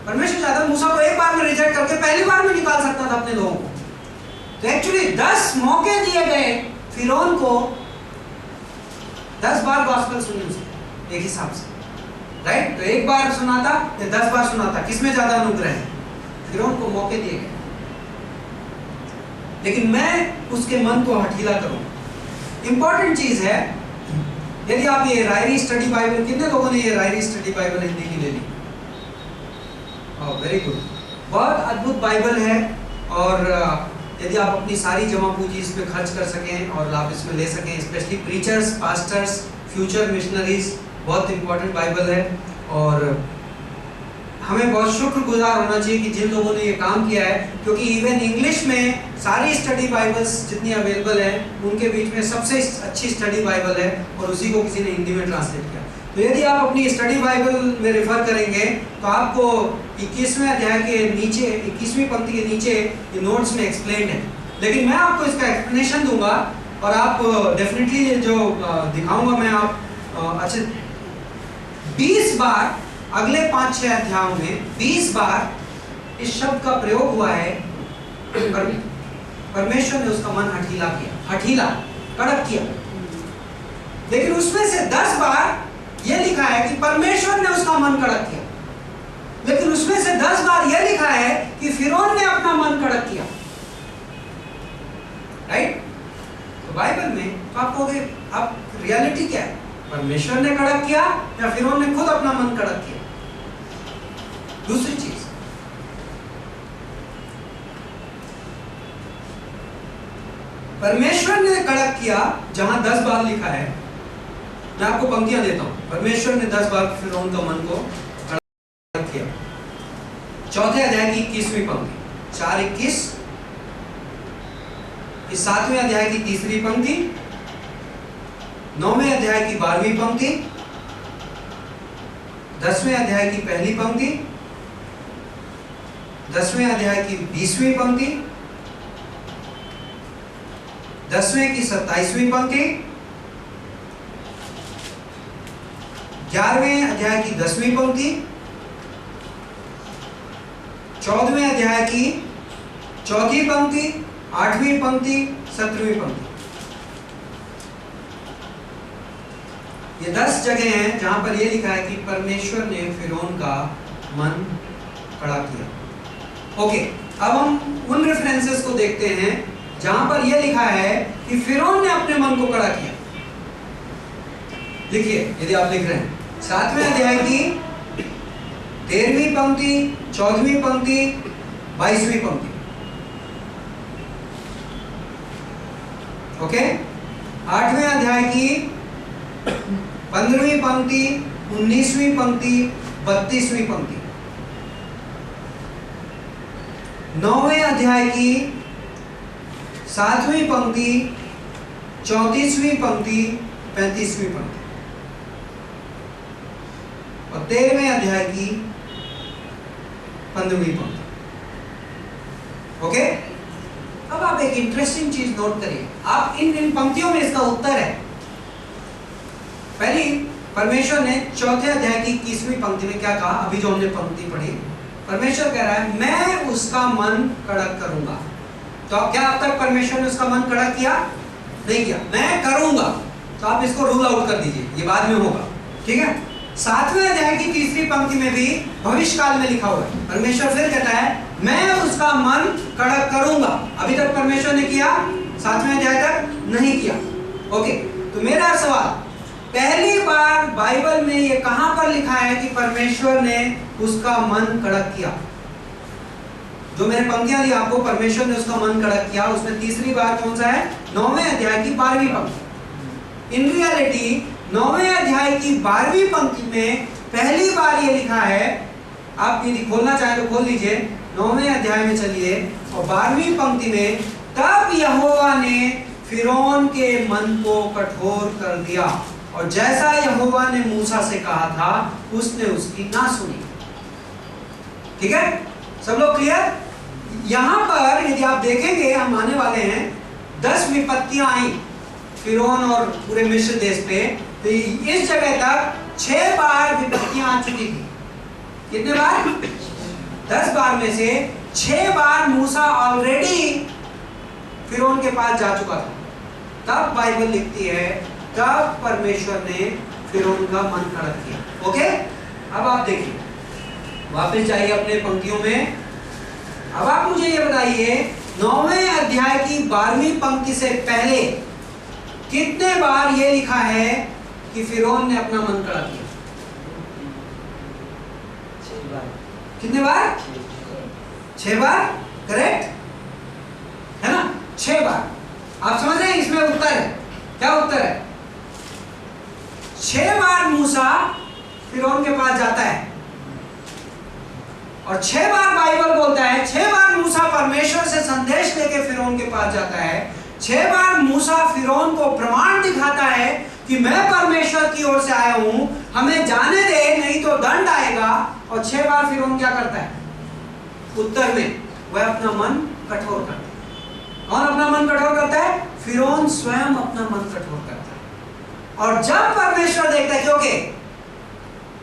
परमेश्वर चाहता मूसा को एक बार में रिजेक्ट करके पहली बार में निकाल सकता था अपने लोगों को। तो एक्चुअली 10 मौके दिए गए फिरौन को, 10 बार गॉस्पेल सुनी उसने एक हिसाब से। राइट? तो एक बार सुनाता या 10 बार सुनाता, किसमें ज्यादा अनुग्रह है? फिरौन को मौके दिए गए। लेकिन मैं उसके मन को हठीला करूंगा। इंपॉर्टेंट चीज है, यदि आप ये रायरी स्टडी बाइबल, कितने लोगों ने ये रायरी स्टडी बाइबल हिंदी की ले ली? वेरी गुड, बहुत अद्भुत बाइबल है। और यदि आप अपनी सारी जमा पूंजी इस पे खर्च कर सकें और आप इसमें ले सकें, specially preachers, pastors, future missionaries, बहुत इंपॉर्टेंट बाइबल है। और हमें बहुत शुक्रगुजार होना चाहिए कि जिन लोगों ने ये काम किया है, क्योंकि इवन इंग्लिश में सारी स्टडी बाइबल्स जितनी अवेलेबल है उनके बीच में सबसे अच्छी स्टडी बाइबल है, और उसी को किसी ने हिंदी में ट्रांसलेट किया। तो यदि आप अपनी स्टडी बाइबल में रेफर करेंगे तो आपको 21वें अध्याय के नीचे, 21वीं पंक्ति के नीचे ये नोट्स में एक्सप्लेन्ड है। लेकिन मैं आपको इसका एक्सप्लेनेशन दूंगा और आप डेफिनेटली जो दिखाऊंगा मैं, आप अच्छे 20 बार अगले 5-6 अध्यायों में 20 बार इस शब्द का प्रयोग हुआ है। परमेश्वर ने उसका मन हठीला किया, हठीला, कड़क किया। लेकिन उसमें से 10 बार यह लिखा है कि परमेश्वर ने उसका मन कड़क किया। लेकिन उसमें से 10 बार यह लिखा है कि फिरौन ने अपना मन कड़क किया। राइट? तो बाइबल में तो आप कहोगे अब रियलिटी क्या है? परमेश्वर ने कड़क किया या फिरौन ने खुद अपना मन कड़क किया? दूसरी चीज, परमेश्वर ने कड़क किया जहां 10 बार लिखा है। मैं आपको पंक्तियां देता हूं। परमेश्वर ने 10 बार फिरौन का मन को कड़क किया। 4 अध्याय की 21वीं पंक्ति, 4:21, इस 7वें अध्याय की 3री पंक्ति, 9वें अध्याय की 12वीं पंक्ति, 10वें अध्याय की पहली पंक्ति, 10वें अध्याय की 20वीं पंक्ति, 10वें की 27वीं पंक्ति, 11वें अध्याय की 10वीं पंक्ति, 14वें अध्याय की 4थी पंक्ति, 8वीं पंक्ति, 17वीं पंक्ति। ये 10 जगह हैं जहां पर यह लिखा है कि परमेश्वर ने फिरौन का मन कड़ा किया। ओके, अब हम उन रेफरेंसेस को देखते हैं जहां पर यह लिखा है कि फिरौन ने अपने मन को कड़ा किया। देखिए, यदि आप लिख रहे हैं 7वें अध्याय की 13वीं पंक्ति, 14वीं पंक्ति, 22वीं पंक्ति। ओके, 8वें अध्याय की 15वीं पंक्ति, 19वीं पंक्ति, 32वीं पंक्ति। 9वें अध्याय की 7वीं पंक्ति, 34वीं पंक्ति, 35वीं पंक्ति, और 13वें अध्याय की 15वीं पंक्ति। ओके, अब आप एक इंटरेस्टिंग चीज नोट करिए। आप इन पंक्तियों में इसका उत्तर है। पहली, परमेश्वर ने 4थे अध्याय की 21वीं पंक्ति में क्या कहा? अभी जो हमने पंक्ति पढ़ी, परमेश्वर कह रहा है मैं उसका मन कड़क करूंगा। तो क्या अब तक परमेश्वर ने उसका मन कड़क किया? नहीं किया। मैं करूंगा। तो आप इसको रूल आउट कर दीजिए, ये बाद में होगा। ठीक है? 7वें अध्याय की 3री पंक्ति में भी भविष्य काल में लिखा हुआ है। परमेश्वर फिर कहता है मैं उसका मन कड़क करूंगा। अभी तक परमेश्वर ने किया? 7वें अध्याय तक नहीं किया। ओके, तो मेरा सवाल, पहली बार बाइबल में ये कहां पर लिखा है कि परमेश्वर ने उसका मन कड़क किया? जो मैंने पंक्तियां दी आपको, परमेश्वर ने उसका मन कड़क किया, उसमें तीसरी बार कौन सा है? 9वें अध्याय की 12वीं पंक्ति। इन रियलिटी 9वें अध्याय की 12वीं पंक्ति में पहली बार ये लिखा है, आप यदि खोलना चाहें तो खोल लीजिए, 9वें अध्याय में चलिए और 12वीं पंक्ति में, तब यहोवा ने फिरौन के मन को कठोर कर दिया और जैसा यहोवा ने मूसा से कहा था उसने उसकी ना सुनी। ठीक है, सब लोग क्लियर? यहां पर यदि आप देखेंगे, हम आने वाले हैं, 10 विपत्तियां आई फिरौन और पूरे मिस्र देश पे, तो इस जगह तक 6 बार विपत्तियां आ चुकी थी। कितने बार? 10 बार में से 6 बार मूसा ऑलरेडी फिरौन के पास जा चुका था। तब बाइबल लिखती है, तब परमेश्वर ने फिरौन का मन कड़क किया। ओके, अब आप देखिए, वापस जाइए अपने पंक्तियों में। अब आप मुझे ये बताइए, 9वें अध्याय की 12वीं पंक्ति से पहले कितने बार ये लिखा है कि फिरौन ने अपना मन कड़क किया? 6 बार। कितने बार? 6 बार, करेक्ट है ना? 6 बार। आप समझ रहे हैं? इसमें उत्तर है, क्या उत्तर है? 6 बार मूसा फिरौन के पास जाता है और 6 बार बाइबल बोलता है, 6 बार मूसा परमेश्वर से संदेश लेके फिरौन के पास जाता है, 6 बार मूसा फिरौन को प्रमाण दिखाता है कि मैं परमेश्वर की ओर से आया हूं, हमें जाने दे नहीं तो दंड आएगा। और 6 बार फिरौन क्या करता है? उत्तर में वह अपना मन कठोर करता है। कौन अपना मन कठोर करता है? फिरौन स्वयं अपना मन कठोर करता है। और जब परमेश्वर देखता है कि ओके,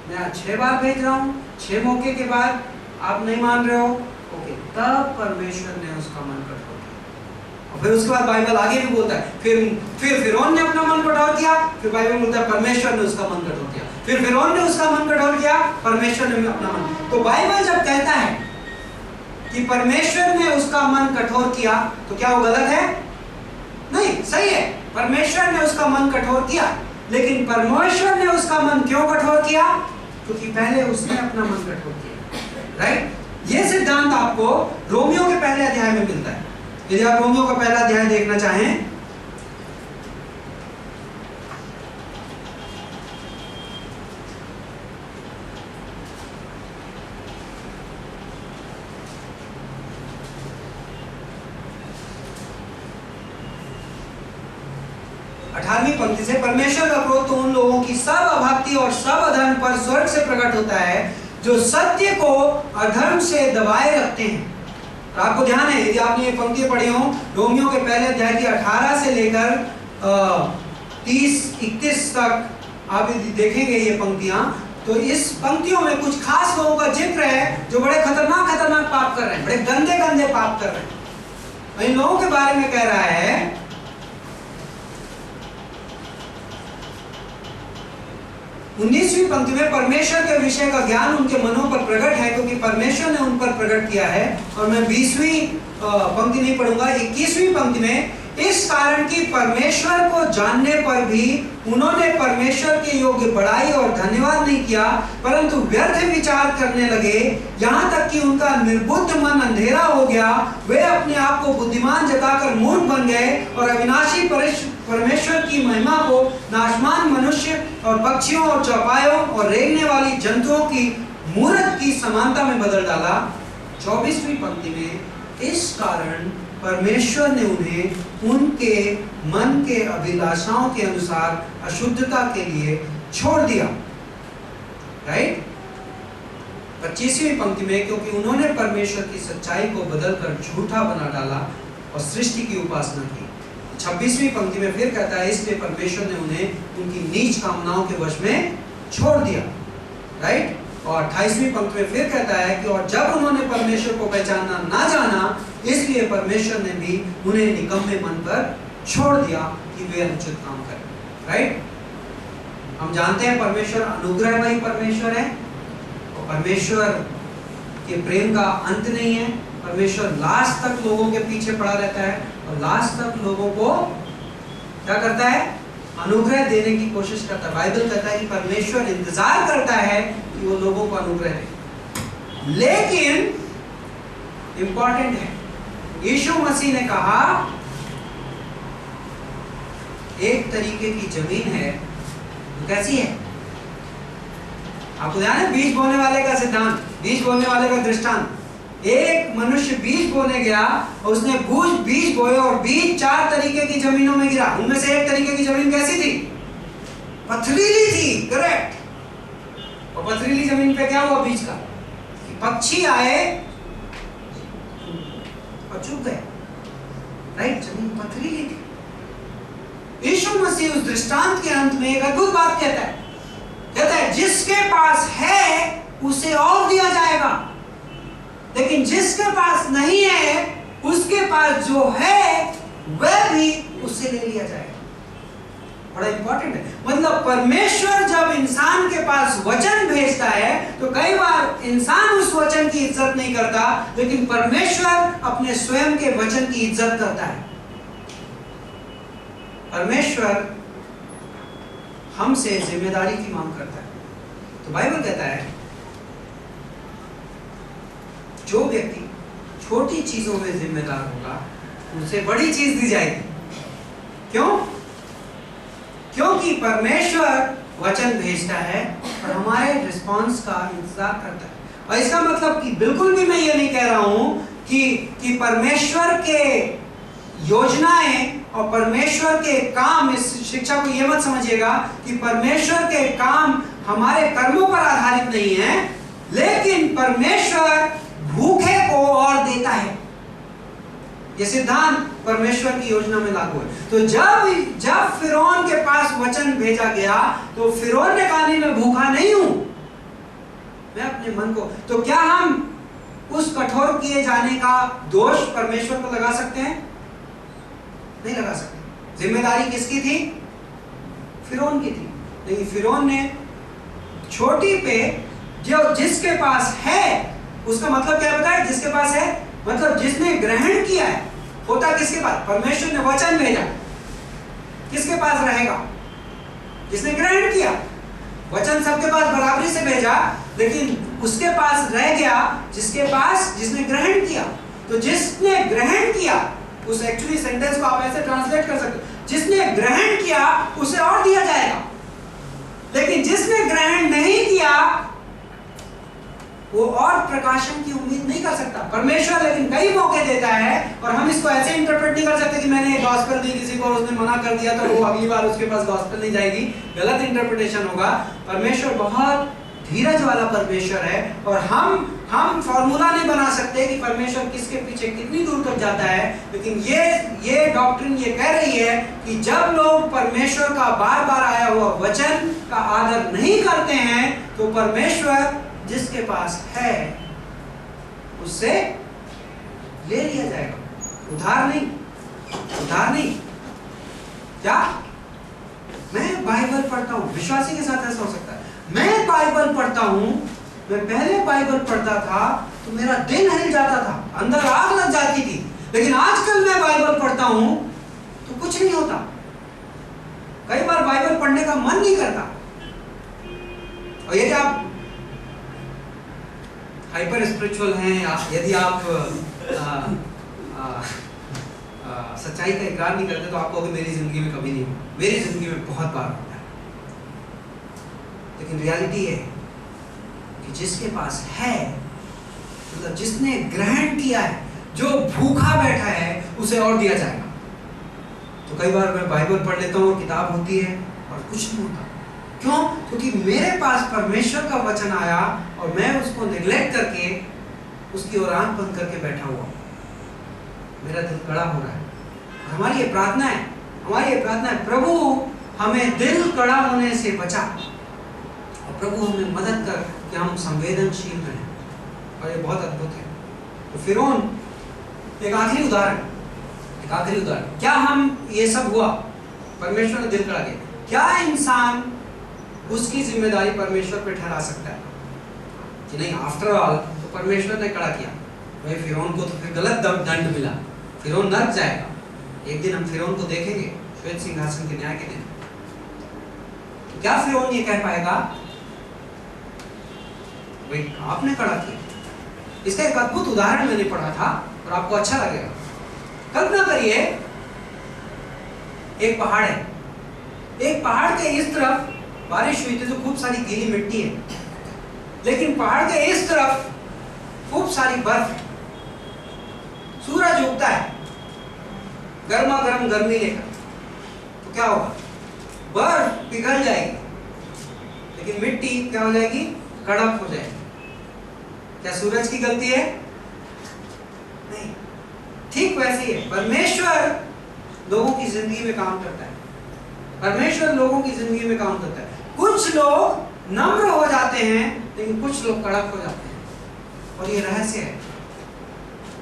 मैं 6 बार भेज रहा हूं, 6 मौके के बाद आप नहीं मान रहे हो, ओके, तब परमेश्वर ने उसका मन कठोर किया। और फिर उसके बाद बाइबल आगे भी बोलता है, फिर फिरौन ने अपना मन कठोर किया, फिर बाइबल बोलता है परमेश्वर ने उसका मन कठोर किया, फिर फिरौन ने उसका मन कठोर किया, परमेश्वर ने अपना मन। तो बाइबल जब कहता है कि परमेश्वर ने उसका मन कठोर किया, तो क्या वो गलत है? नहीं, सही है, परमेश्वर ने उसका मन कठोर किया। लेकिन परमेश्वर ने उसका मन क्यों कठोर किया? क्योंकि पहले उसने अपना मन कठोर किया। राइट? ये सिद्धांत आपको रोमियो के पहले अध्याय में मिलता है। यदि आप रोमियो का पहला अध्याय देखना चाहें, पंक्ति से, परमेश्वर का क्रोध तो उन लोगों की सब अभक्ति और सब अधर्म पर स्वर्ग से प्रकट होता है जो सत्य को अधर्म से दबाए रखते हैं। और आपको ध्यान है, यदि आपने ये पंक्तियां पढ़ी हो, रोमियो के पहले अध्याय की 18 से लेकर 30-31 तक आप यदि देखेंगे ये पंक्तियां, तो इस पंक्तियों में कुछ खास लोगों का जिक्र है जो बड़े खतरनाक पाप कर रहे हैं, बड़े गंदे पाप कर रहे हैं। इन लोगों के बारे में कह रहा है, 19वीं पंक्ति में, परमेश्वर के विषय का ज्ञान उनके मनों पर प्रकट है क्योंकि परमेश्वर ने उन पर प्रकट किया है। और मैं 20वीं पंक्ति नहीं पढ़ूंगा, 21वीं पंक्ति में, इस कारण कि परमेश्वर को जानने पर भी उन्होंने परमेश्वर के योग्य बड़ाई और धन्यवाद नहीं किया, परंतु व्यर्थ विचार करने लगे, यहाँ तक कि उनका निर्बुद्ध मन अंधेरा हो गया। वे अपने आप को बुद्धिमान जताकर मूर्ख बन गए और अविनाशी परमेश्वर की महिमा को नाशमान मनुष्य और पक्षियों और चौपायों और रेंगने वाली जंतुओं की मूर्त की समानता में बदल डाला। 24वीं पंक्ति में, इस कारण परमेश्वर ने उन्हें उनके मन के अभिलाषाओं के अनुसार अशुद्धता के लिए छोड़ दिया। राइट? 25वीं पंक्ति में, क्योंकि उन्होंने परमेश्वर की सच्चाई को बदलकर झूठा बना डाला और सृष्टि की उपासना की। 26वीं पंक्ति में फिर कहता है, इसलिए परमेश्वर ने उन्हें उनकी नीच कामनाओं के वश में छोड़ दिया। राइट? और 28वीं पंक्ति में फिर कहता है कि और जब उन्होंने परमेश्वर को पहचानना ना जाना, इसलिए परमेश्वर ने भी उन्हें निकम्मे मन पर छोड़ दिया कि वे अनुचित काम करें। राइट? हम जानते हैं परमेश्वर अनुग्रहमयी परमेश्वर है और परमेश्वर के प्रेम का अंत नहीं है। परमेश्वर लास्ट तक लोगों के पीछे पड़ा रहता है और लास्ट तक लोगों को क्या करता है? अनुग्रह देने की कोशिश करता है। बाइबल कहता है कि परमेश्वर इंतजार करता है कि वो लोगों को अनुग्रह दे। लेकिन इंपॉर्टेंट है, यीशु मसीह ने कहा एक तरीके की जमीन है, वो कैसी है? आपको ध्यान है बीज बोने वाले का सिद्धांत, बीज बोने वाले का दृष्टांत। एक मनुष्य बीज बोने गया और उसने बीज बोए और बीज 4 तरीके की जमीनों में गिरा। उनमें से एक तरीके की जमीन कैसी थी? पथरीली थी, करेक्ट। और पथरीली जमीन पे क्या हुआ बीज का? पक्षी आए और चुप गए, राइट? जमीन पथरीली थी। यीशु मसीह उस दृष्टांत के अंत में एक अद्भुत बात कहता है जिसके पास है उसे और दिया जाएगा, लेकिन जिसके पास नहीं है उसके पास जो है वह भी उससे ले लिया जाएगा। बड़ा इंपॉर्टेंट है। मतलब परमेश्वर जब इंसान के पास वचन भेजता है तो कई बार इंसान उस वचन की इज्जत नहीं करता, लेकिन परमेश्वर अपने स्वयं के वचन की इज्जत करता है। परमेश्वर हमसे जिम्मेदारी की मांग करता है। तो बाइबल कहता है जो व्यक्ति छोटी चीजों में जिम्मेदार होगा उसे बड़ी चीज दी जाएगी। क्यों? क्योंकि परमेश्वर वचन भेजता है और हमारे रिस्पांस का इंतजार करता है। और इसका मतलब कि बिल्कुल भी मैं ये नहीं कह रहा हूं कि परमेश्वर के योजनाएं और परमेश्वर के काम, इस शिक्षा को ये मत समझिएगा कि परमेश्वर के काम हमारे कर्मों पर आधारित नहीं है, लेकिन परमेश्वर भूखे को और देता है। ये सिद्धांत परमेश्वर की योजना में लागू है। तो जब फिरौन के पास वचन भेजा गया तो फिरौन ने कहा नहीं, मैं भूखा नहीं हूं, मैं अपने मन को। तो क्या हम उस कठोर किए जाने का दोष परमेश्वर को लगा सकते हैं? नहीं लगा सकते। जिम्मेदारी किसकी थी? फिरौन की थी। लेकिन फिरौन ने छोटी पे जो जिसके पास है, उसका मतलब क्या बताया? जिसके पास है मतलब जिसने ग्रहण किया है। होता किसके पास? परमेश्वर ने वचन भेजा, किसके पास रहेगा? जिसने ग्रहण किया। वचन सबके पास बराबरी से भेजा, लेकिन उसके पास रह गया जिसने ग्रहण किया। तो जिसने ग्रहण किया, उस एक्चुअली सेंटेंस को आप ऐसे ट्रांसलेट कर सकते हो, जिसने ग्रहण किया उसे और दिया जाएगा। लेकिन जिसने ग्रहण नहीं किया वो और प्रकाशन की उम्मीद नहीं कर सकता। परमेश्वर लेकिन कई मौके देता है, और हम इसको ऐसे इंटरप्रेट नहीं कर सकते कि मैंने गॉस्पेल दी किसी को और उसने मना कर दिया तो वो अगली बार उसके पास गॉस्पेल नहीं जाएगी। गलत इंटरप्रिटेशन होगा। परमेश्वर बहुत धीरज वाला परमेश्वर है, और हम फॉर्मूला नहीं बना सकते कि परमेश्वर किसके पीछे कितनी दूर तक जाता है। लेकिन ये डॉक्ट्रिन ये कह रही है कि जब लोग परमेश्वर का बार बार आया हुआ वचन का आदर नहीं करते हैं तो परमेश्वर जिसके पास है उससे ले लिया जाएगा। उधार नहीं। क्या मैं बाइबल पढ़ता हूं? विश्वासी के साथ ऐसा हो सकता है। मैं बाइबल पढ़ता हूं, मैं पहले बाइबल पढ़ता था तो मेरा दिल हिल जाता था, अंदर आग लग जाती थी। लेकिन आजकल मैं बाइबल पढ़ता हूं तो कुछ नहीं होता। कई बार बाइबल पढ़ने का मन नहीं करता। और यदि आप हाइपर स्पिरिचुअल हैं, यदि आप सच्चाई का इकरार नहीं करते तो आप कहोगे मेरी जिंदगी में कभी नहीं हुआ। मेरी जिंदगी में बहुत बार होता है। लेकिन रियलिटी है कि जिसके पास है, मतलब जिसने ग्रहण किया है, जो भूखा बैठा है, उसे और दिया जाएगा। तो कई बार मैं बाइबल पढ़ लेता हूँ और किताब होती है और कुछ नहीं होता। क्यों? क्योंकि मेरे पास परमेश्वर का वचन आया और मैं उसको निगलेक्ट करके उसकी ओर आंख बंद करके बैठा हुआ। मेरा दिल कड़ा हो रहा है। हमारी ये प्रार्थना है, प्रभु हमें दिल कड़ा होने से बचा, और प्रभु हमें मदद कर कि हम संवेदनशील रहें। और ये बहुत अद्भुत है। तो फिरौन एक आखिरी उदाहरण, क्या हम ये सब हुआ, परमेश्वर ने दिल कड़ा किया, क्या इंसान उसकी जिम्मेदारी परमेश्वर पे ठहरा सकता है कि नहीं आफ्टर ऑल तो परमेश्वर ने कड़ा किया? भाई फिरौन को तो फिर गलत दंड मिला, फिरौन नर्क जाएगा। एक दिन हम फिरौन को देखेंगे श्वेत सिंहासन के न्याय के दिन। तो क्या फिरौन ये कह पाएगा भाई आपने खड़ा किया? इसका एक अद्भुत उदाहरण मैंने पढ़ा था और आपको अच्छा लगेगा। कल्पना करिए एक पहाड़ है, एक पहाड़ के इस तरफ बारिश हुई थी तो खूब सारी गीली मिट्टी है, लेकिन पहाड़ के इस तरफ खूब सारी बर्फ है। सूरज उगता है गर्मा गर्म गर्मी लेकर, तो क्या होगा? बर्फ पिघल जाएगी, लेकिन मिट्टी क्या हो जाएगी? कड़क हो जाएगी। क्या सूरज की गलती है? नहीं। ठीक वैसे ही है, परमेश्वर लोगों की जिंदगी में काम करता है। परमेश्वर लोगों की जिंदगी में काम करता है। कुछ लोग नम्र हो जाते हैं, लेकिन कुछ लोग कड़क हो जाते हैं, और ये रहस्य है।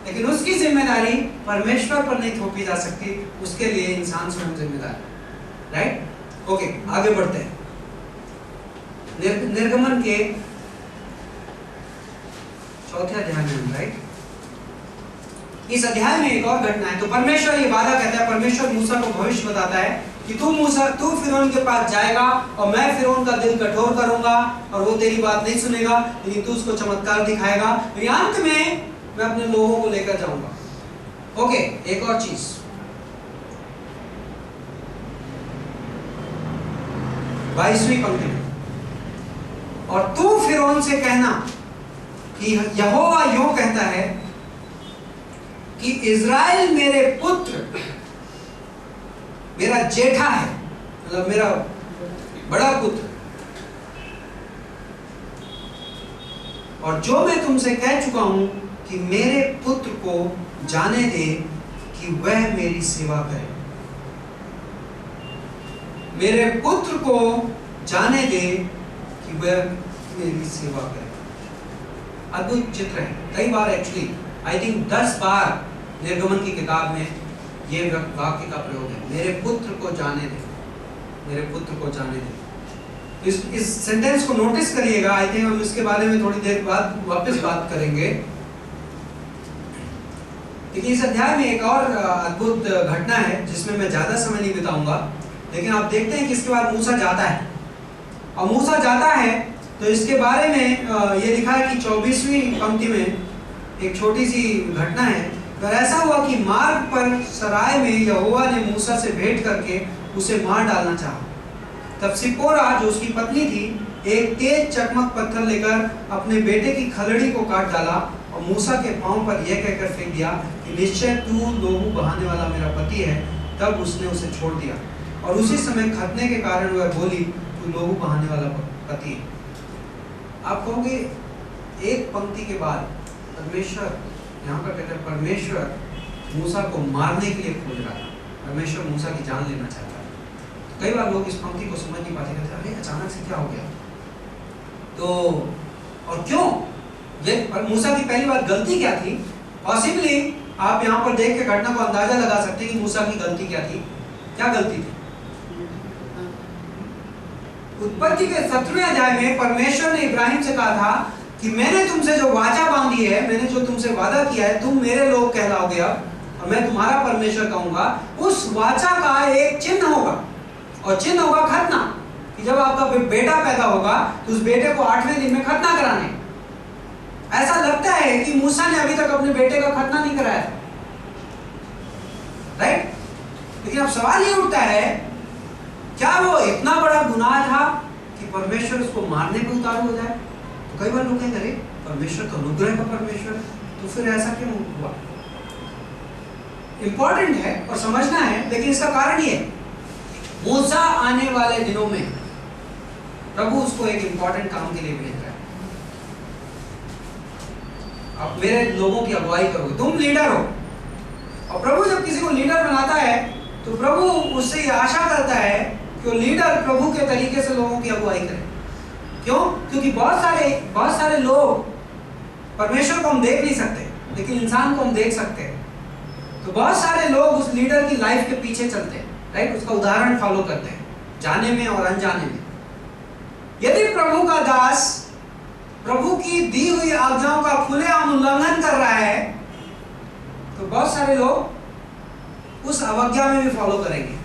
लेकिन उसकी जिम्मेदारी परमेश्वर पर नहीं थोपी जा सकती, उसके लिए इंसान स्वयं जिम्मेदार है। राइट? ओके, आगे बढ़ते हैं। निर्गमन के चौथे अध्याय में, राइट? इस अध्याय में एक और घटना है। तो परमेश्वर ये वादा कहता है, परमेश्वर मूसा को भविष्य बताता है कि तू फिरौन के पास जाएगा और मैं फिरौन का दिल कठोर करूंगा और वो तेरी बात नहीं सुनेगा, लेकिन तू उसको चमत्कार दिखाएगा। अंत में मैं अपने लोगों को लेकर जाऊंगा। ओके, एक और चीज, 22वीं पंक्ति में, और तू फिरौन से कहना कि यहोवा यूं कहता है कि इज़राइल मेरे पुत्र, मेरा जेठा है, मतलब मेरा बड़ा पुत्र, और जो मैं तुमसे कह चुका हूं कि मेरे पुत्र को जाने दे कि वह मेरी सेवा करे। मेरे पुत्र को जाने दे कि वह मेरी सेवा करे। अद्भुत चित्र है। कई बार एक्चुअली आई थिंक 10 बार निर्गमन की किताब में ये वाक्य का प्रयोग है, मेरे पुत्र को जाने दे, मेरे पुत्र को जाने दे। इस सेंटेंस को नोटिस करिएगा। आई थिंक हम इसके बारे में थोड़ी देर बाद वापस बात करेंगे। लेकिन इस अध्याय में एक और अद्भुत घटना है जिसमें मैं ज्यादा समय नहीं बिताऊंगा, लेकिन आप देखते हैं कि इसके बाद मूसा जाता है, और मूसा जाता है तो इसके बारे में ये लिखा है कि 24वीं पंक्ति में एक छोटी सी घटना है। पर ऐसा हुआ कि मार्ग पर सराय में यहोवा ने मूसा से भेंट करके उसे मार डालना चाहा। तब सिप्पोरा जो उसकी पत्नी थी, एक तेज चकमक पत्थर लेकर अपने बेटे की खलड़ी को काट डाला और मूसा के पांव पर यह कहकर फेंक दिया कि निश्चय तू लोहू बहाने वाला मेरा पति है। तब उसने उसे छोड़ दिया, और उसी समय खतने के कारण वह बोली, तू लोहू बहाने वाला पति है। आप कहोगे एक पंक्ति के बाद परमेश्वर, यहाँ पर कहते हैं परमेश्वर मूसा को मारने के लिए खोज रहा था, परमेश्वर मूसा की जान लेना चाहता है। तो कई बार लोग इस पंक्ति को समझ नहीं पाते, कहते अरे अचानक से क्या हो गया, तो और क्यों? ये मूसा की पहली बार गलती क्या थी? पॉसिबली आप यहाँ पर देख के घटना को अंदाजा लगा सकते हैं कि मूसा की गलती क्या थी। क्या गलती थी? उत्पत्ति के 17वें अध्याय में परमेश्वर ने इब्राहिम से कहा था कि मैंने तुमसे जो वाचा बांधी है, मैंने जो तुमसे वादा किया है, तुम मेरे लोग कहलाओगे अब, और मैं तुम्हारा परमेश्वर कहूंगा। उस वाचा का एक चिन्ह होगा, और चिन्ह होगा खतना, कि जब आपका बेटा पैदा होगा तो उस बेटे को 8वें दिन में खतना कराने। ऐसा लगता है कि मूसा ने अभी तक अपने बेटे का खतना नहीं कराया था, राइट? लेकिन अब सवाल ये उठता है, क्या वो इतना बड़ा गुनाह था कि परमेश्वर उसको मारने पर उतारू हो जाए? तो कई बार लोग कहेंगे अरे परमेश्वर तो अनुग्रह का परमेश्वर, तो फिर ऐसा क्यों हुआ? इंपॉर्टेंट है और समझना है, लेकिन इसका कारण ये, मूसा आने वाले दिनों में प्रभु उसको एक इंपॉर्टेंट काम के लिए भेज रहा है। आप मेरे लोगों की अगुवाई करोगे, तुम लीडर हो, और प्रभु जब किसी को लीडर बनाता है तो प्रभु उससे ये आशा करता है कि वो लीडर प्रभु के तरीके से लोगों की अगुवाई करे। क्यों? क्योंकि बहुत सारे लोग, परमेश्वर को हम देख नहीं सकते लेकिन इंसान को हम देख सकते हैं। तो बहुत सारे लोग उस लीडर की लाइफ के पीछे चलते हैं, राइट? उसका उदाहरण फॉलो करते हैं, जाने में और अनजाने में। यदि प्रभु का दास प्रभु की दी हुई आज्ञाओं का खुलेआम उल्लंघन कर रहा है तो बहुत सारे लोग उस अवज्ञा में भी फॉलो करेंगे,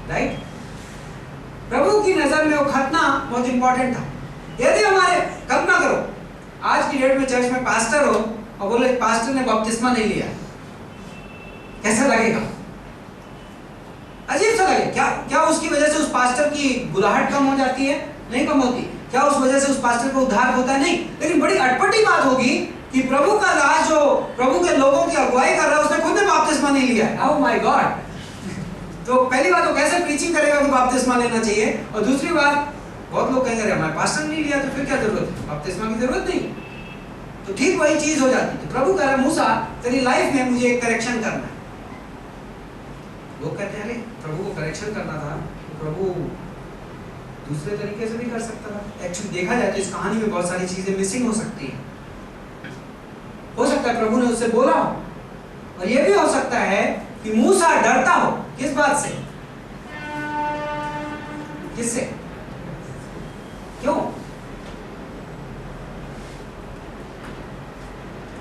राइट? प्रभु की नजर में वो खतना बहुत इंपॉर्टेंट था। यदि हमारे, कल्पना करो आज की डेट में चर्च में पास्टर हो और बोले पास्टर ने बपतिस्मा नहीं लिया, कैसा लगेगा? अजीब सा लगेगा। क्या उसकी वजह से उस पास्टर की बुलाहट कम हो जाती है? नहीं कम होती। क्या उस वजह से उस पास्टर को उद्धार होता है? नहीं। लेकिन बड़ी अटपटी बात होगी कि प्रभु का दास जो प्रभु के लोगों की अगुवाई कर रहा है उसने खुद ने बपतिस्मा नहीं लिया है। Oh my God. तो पहली बात, वो कैसे प्रीचिंग करेगा कि बपतिस्मा लेना चाहिए? और दूसरी बात, बहुत लोग कहेंगे हमारे पास्टर नहीं लिया तो फिर क्या जरूरत है, बपतिस्मा की जरूरत नहीं। तो ठीक वही चीज हो जाती है। तो प्रभु कह रहा है मूसा तेरी लाइफ में मुझे एक करेक्शन करना है। लोग कहते हैं अरे प्रभु को करेक्शन करना था तो प्रभु दूसरे तरीके से भी कर सकता था। एक्चुअली देखा जाए तो इस कहानी में बहुत सारी चीजें मिसिंग हो सकती है। हो सकता है प्रभु ने उससे बोला हो, और यह भी हो सकता है कि मूसा डरता हो। किस बात से? किससे? क्यों?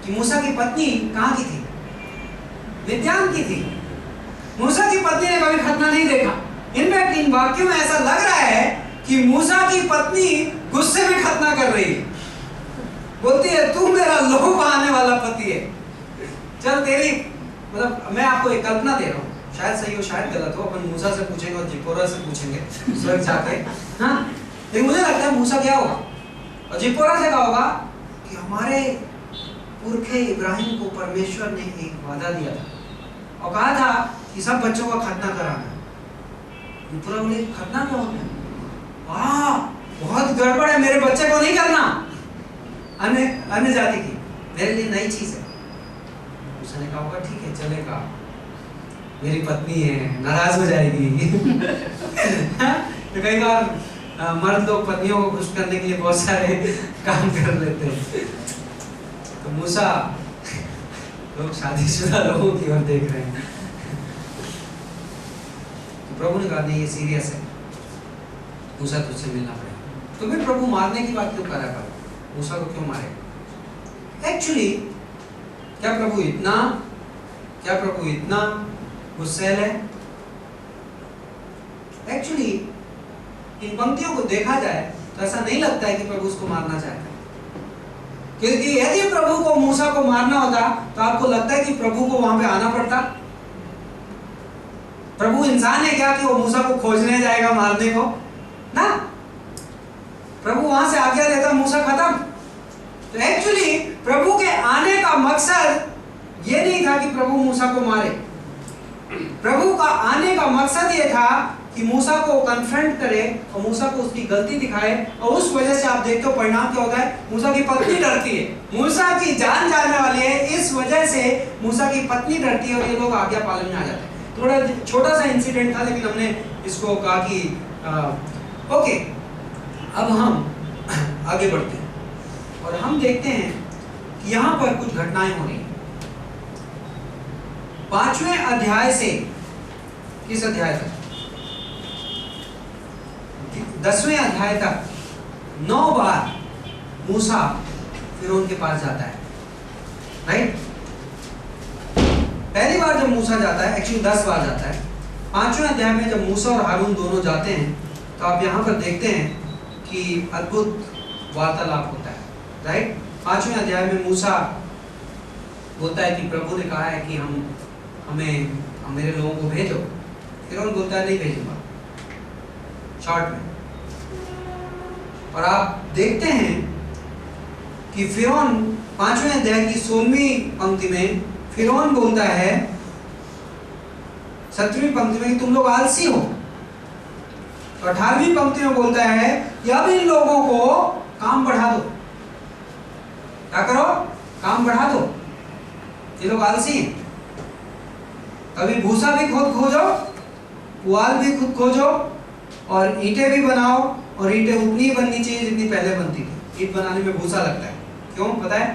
कि मूसा की पत्नी कहां की थी? मिद्यान की थी। मूसा की पत्नी ने कभी खतना नहीं देखा। इनफैक्ट इन वाक्यों में ऐसा लग रहा है कि मूसा की पत्नी गुस्से में खतना कर रही है। बोलती है तू मेरा लहू बहाने वाला पति है, चल तेरी, मतलब मैं आपको एक कल्पना दे रहा हूँ, शायद सही हो शायद गलत हो, अपन मूसा से पूछेंगे और जिपोरा से पूछेंगे स्वर्ग जाके। हाँ, लेकिन मुझे लगता है मूसा क्या होगा और जिपोरा से क्या होगा कि हमारे पुरखे इब्राहिम को परमेश्वर ने एक वादा दिया था और कहा था कि सब बच्चों का खतना कराना। जिपोरा बोले खतना क्या होता है? वाह बहुत गड़बड़ है, मेरे बच्चे को नहीं करना, अन्य जाति की, मेरे लिए नई चीज है। उसने कहा होगा ठीक है चलेगा, मेरी पत्नी है नाराज हो जाएगी। तो कई बार मर्द लोग पत्नियों को खुश करने के लिए बहुत सारे काम कर लेते हैं। तो मूसा, लोग शादीशुदा लोगों की ओर देख रहे हैं। तो प्रभु ने कहा नहीं ये सीरियस है, मूसा तुझसे मिलना पड़ेगा। तो फिर प्रभु मारने की बात क्यों करा कर, मूसा को क्यों मारेगा? एक्चुअली क्या प्रभु इतना गुस्सैल है? एक्चुअली इन पंक्तियों को देखा जाए तो ऐसा नहीं लगता है कि प्रभु उसको मारना चाहता है, क्योंकि यदि प्रभु को मूसा को मारना होता तो आपको लगता है कि प्रभु को वहां पे आना पड़ता? प्रभु इंसान है क्या कि वो मूसा को खोजने जाएगा मारने को? ना, प्रभु वहां से आज्ञा देता, मूसा खत्म। तो एक्चुअली प्रभु के आने का मकसद ये नहीं था कि प्रभु मूसा को मारे। प्रभु का आने का मकसद ये था कि मूसा को कन्फ्रंट करे और मूसा को उसकी गलती दिखाए, और उस वजह से आप देखते हो परिणाम क्या होता है, मूसा की पत्नी डरती है, मूसा की जान जाने वाली है, इस वजह से मूसा की पत्नी डरती है और ये लोग आज्ञा पालन में आ जाते हैं। थोड़ा छोटा सा इंसिडेंट था लेकिन हमने इसको कहा कि ओके अब हम आगे बढ़ते हैं और हम देखते हैं कि यहाँ पर कुछ घटनाएं हो रही हैं। 5वें अध्याय से किस अध्याय तक? 10वें अध्याय तक 9 बार मूसा फिरौन के पास जाता है, राइट? पहली बार जब मूसा जाता है, एक्चुअली 10 बार जाता है। 5वें अध्याय में जब मूसा और हारून दोनों जाते हैं तो आप यहाँ पर देखते हैं कि अद्भुत वार्तालाप होता है, राइट? 5वें अध्याय में मूसा बोलता है कि प्रभु ने कहा है कि हम मेरे लोगों को भेजो। फिरौन बोलता है नहीं भेजूंगा, शॉर्ट में। और आप देखते हैं कि फिरौन 5वें अध्याय की 16वीं पंक्ति में फिरौन बोलता है 17वीं पंक्ति में कि तुम लोग आलसी हो। तो 18वीं पंक्ति में बोलता है कि अब इन लोगों को काम बढ़ा दो। क्या करो? काम बढ़ा दो, ये लोग आलसी हैं। कभी भूसा भी खुद खोजो, पुआल भी खुद खोजो, और ईंटें भी बनाओ, और ईंटें उतनी ही बननी चाहिए जितनी पहले बनती थी। ईंट बनाने में भूसा लगता है, क्यों पता है?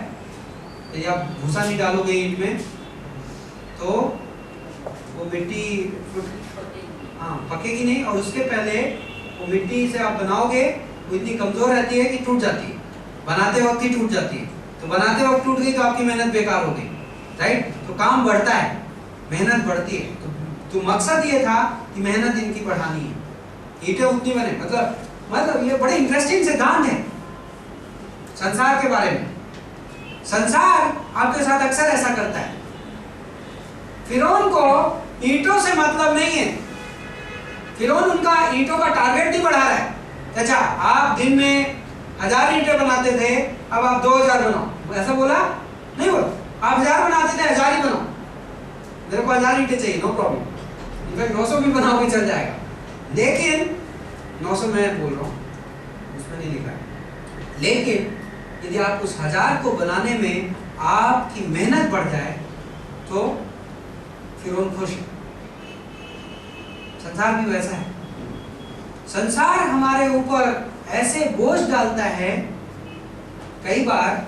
यदि आप भूसा नहीं डालोगे ईंट में तो वो मिट्टी पकेगी नहीं, और उसके पहले वो मिट्टी से आप बनाओगे वो इतनी कमजोर रहती है कि टूट जाती है, बनाते वक्त ही टूट जाती है। तो बनाते वक्त टूट गई तो आपकी मेहनत बेकार हो गई, राइट? तो काम बढ़ता है, मेहनत बढ़ती है। तो मकसद ये था कि मेहनत इनकी बढ़ानी है। ईंटें उतनी बने, मतलब ये बड़े इंटरेस्टिंग सिद्धांत है संसार के बारे में। संसार आपके साथ अक्सर ऐसा करता है। फिरौन को ईंटों से मतलब नहीं है, फिरौन उनका ईंटों का टारगेट नहीं बढ़ा रहा है। अच्छा, आप दिन में 1000 ईंटें बनाते थे, अब आप 2000 बनाओ, ऐसा बोला नहीं बोला। आप 1000 बनाते थे, 1000 ही बनाओ, मेरे को 1000 ईंटें चाहिए, नो प्रॉब्लम, इनफैक्ट 900 भी बनाओगे चल जाएगा, लेकिन 900 मैं बोल रहा हूँ, उसमें नहीं लिखा है। लेकिन यदि आप उस 1000 को बनाने में आपकी मेहनत बढ़ जाए तो फिरौन खुश है। संसार भी वैसा है। संसार हमारे ऊपर ऐसे बोझ डालता है कई बार,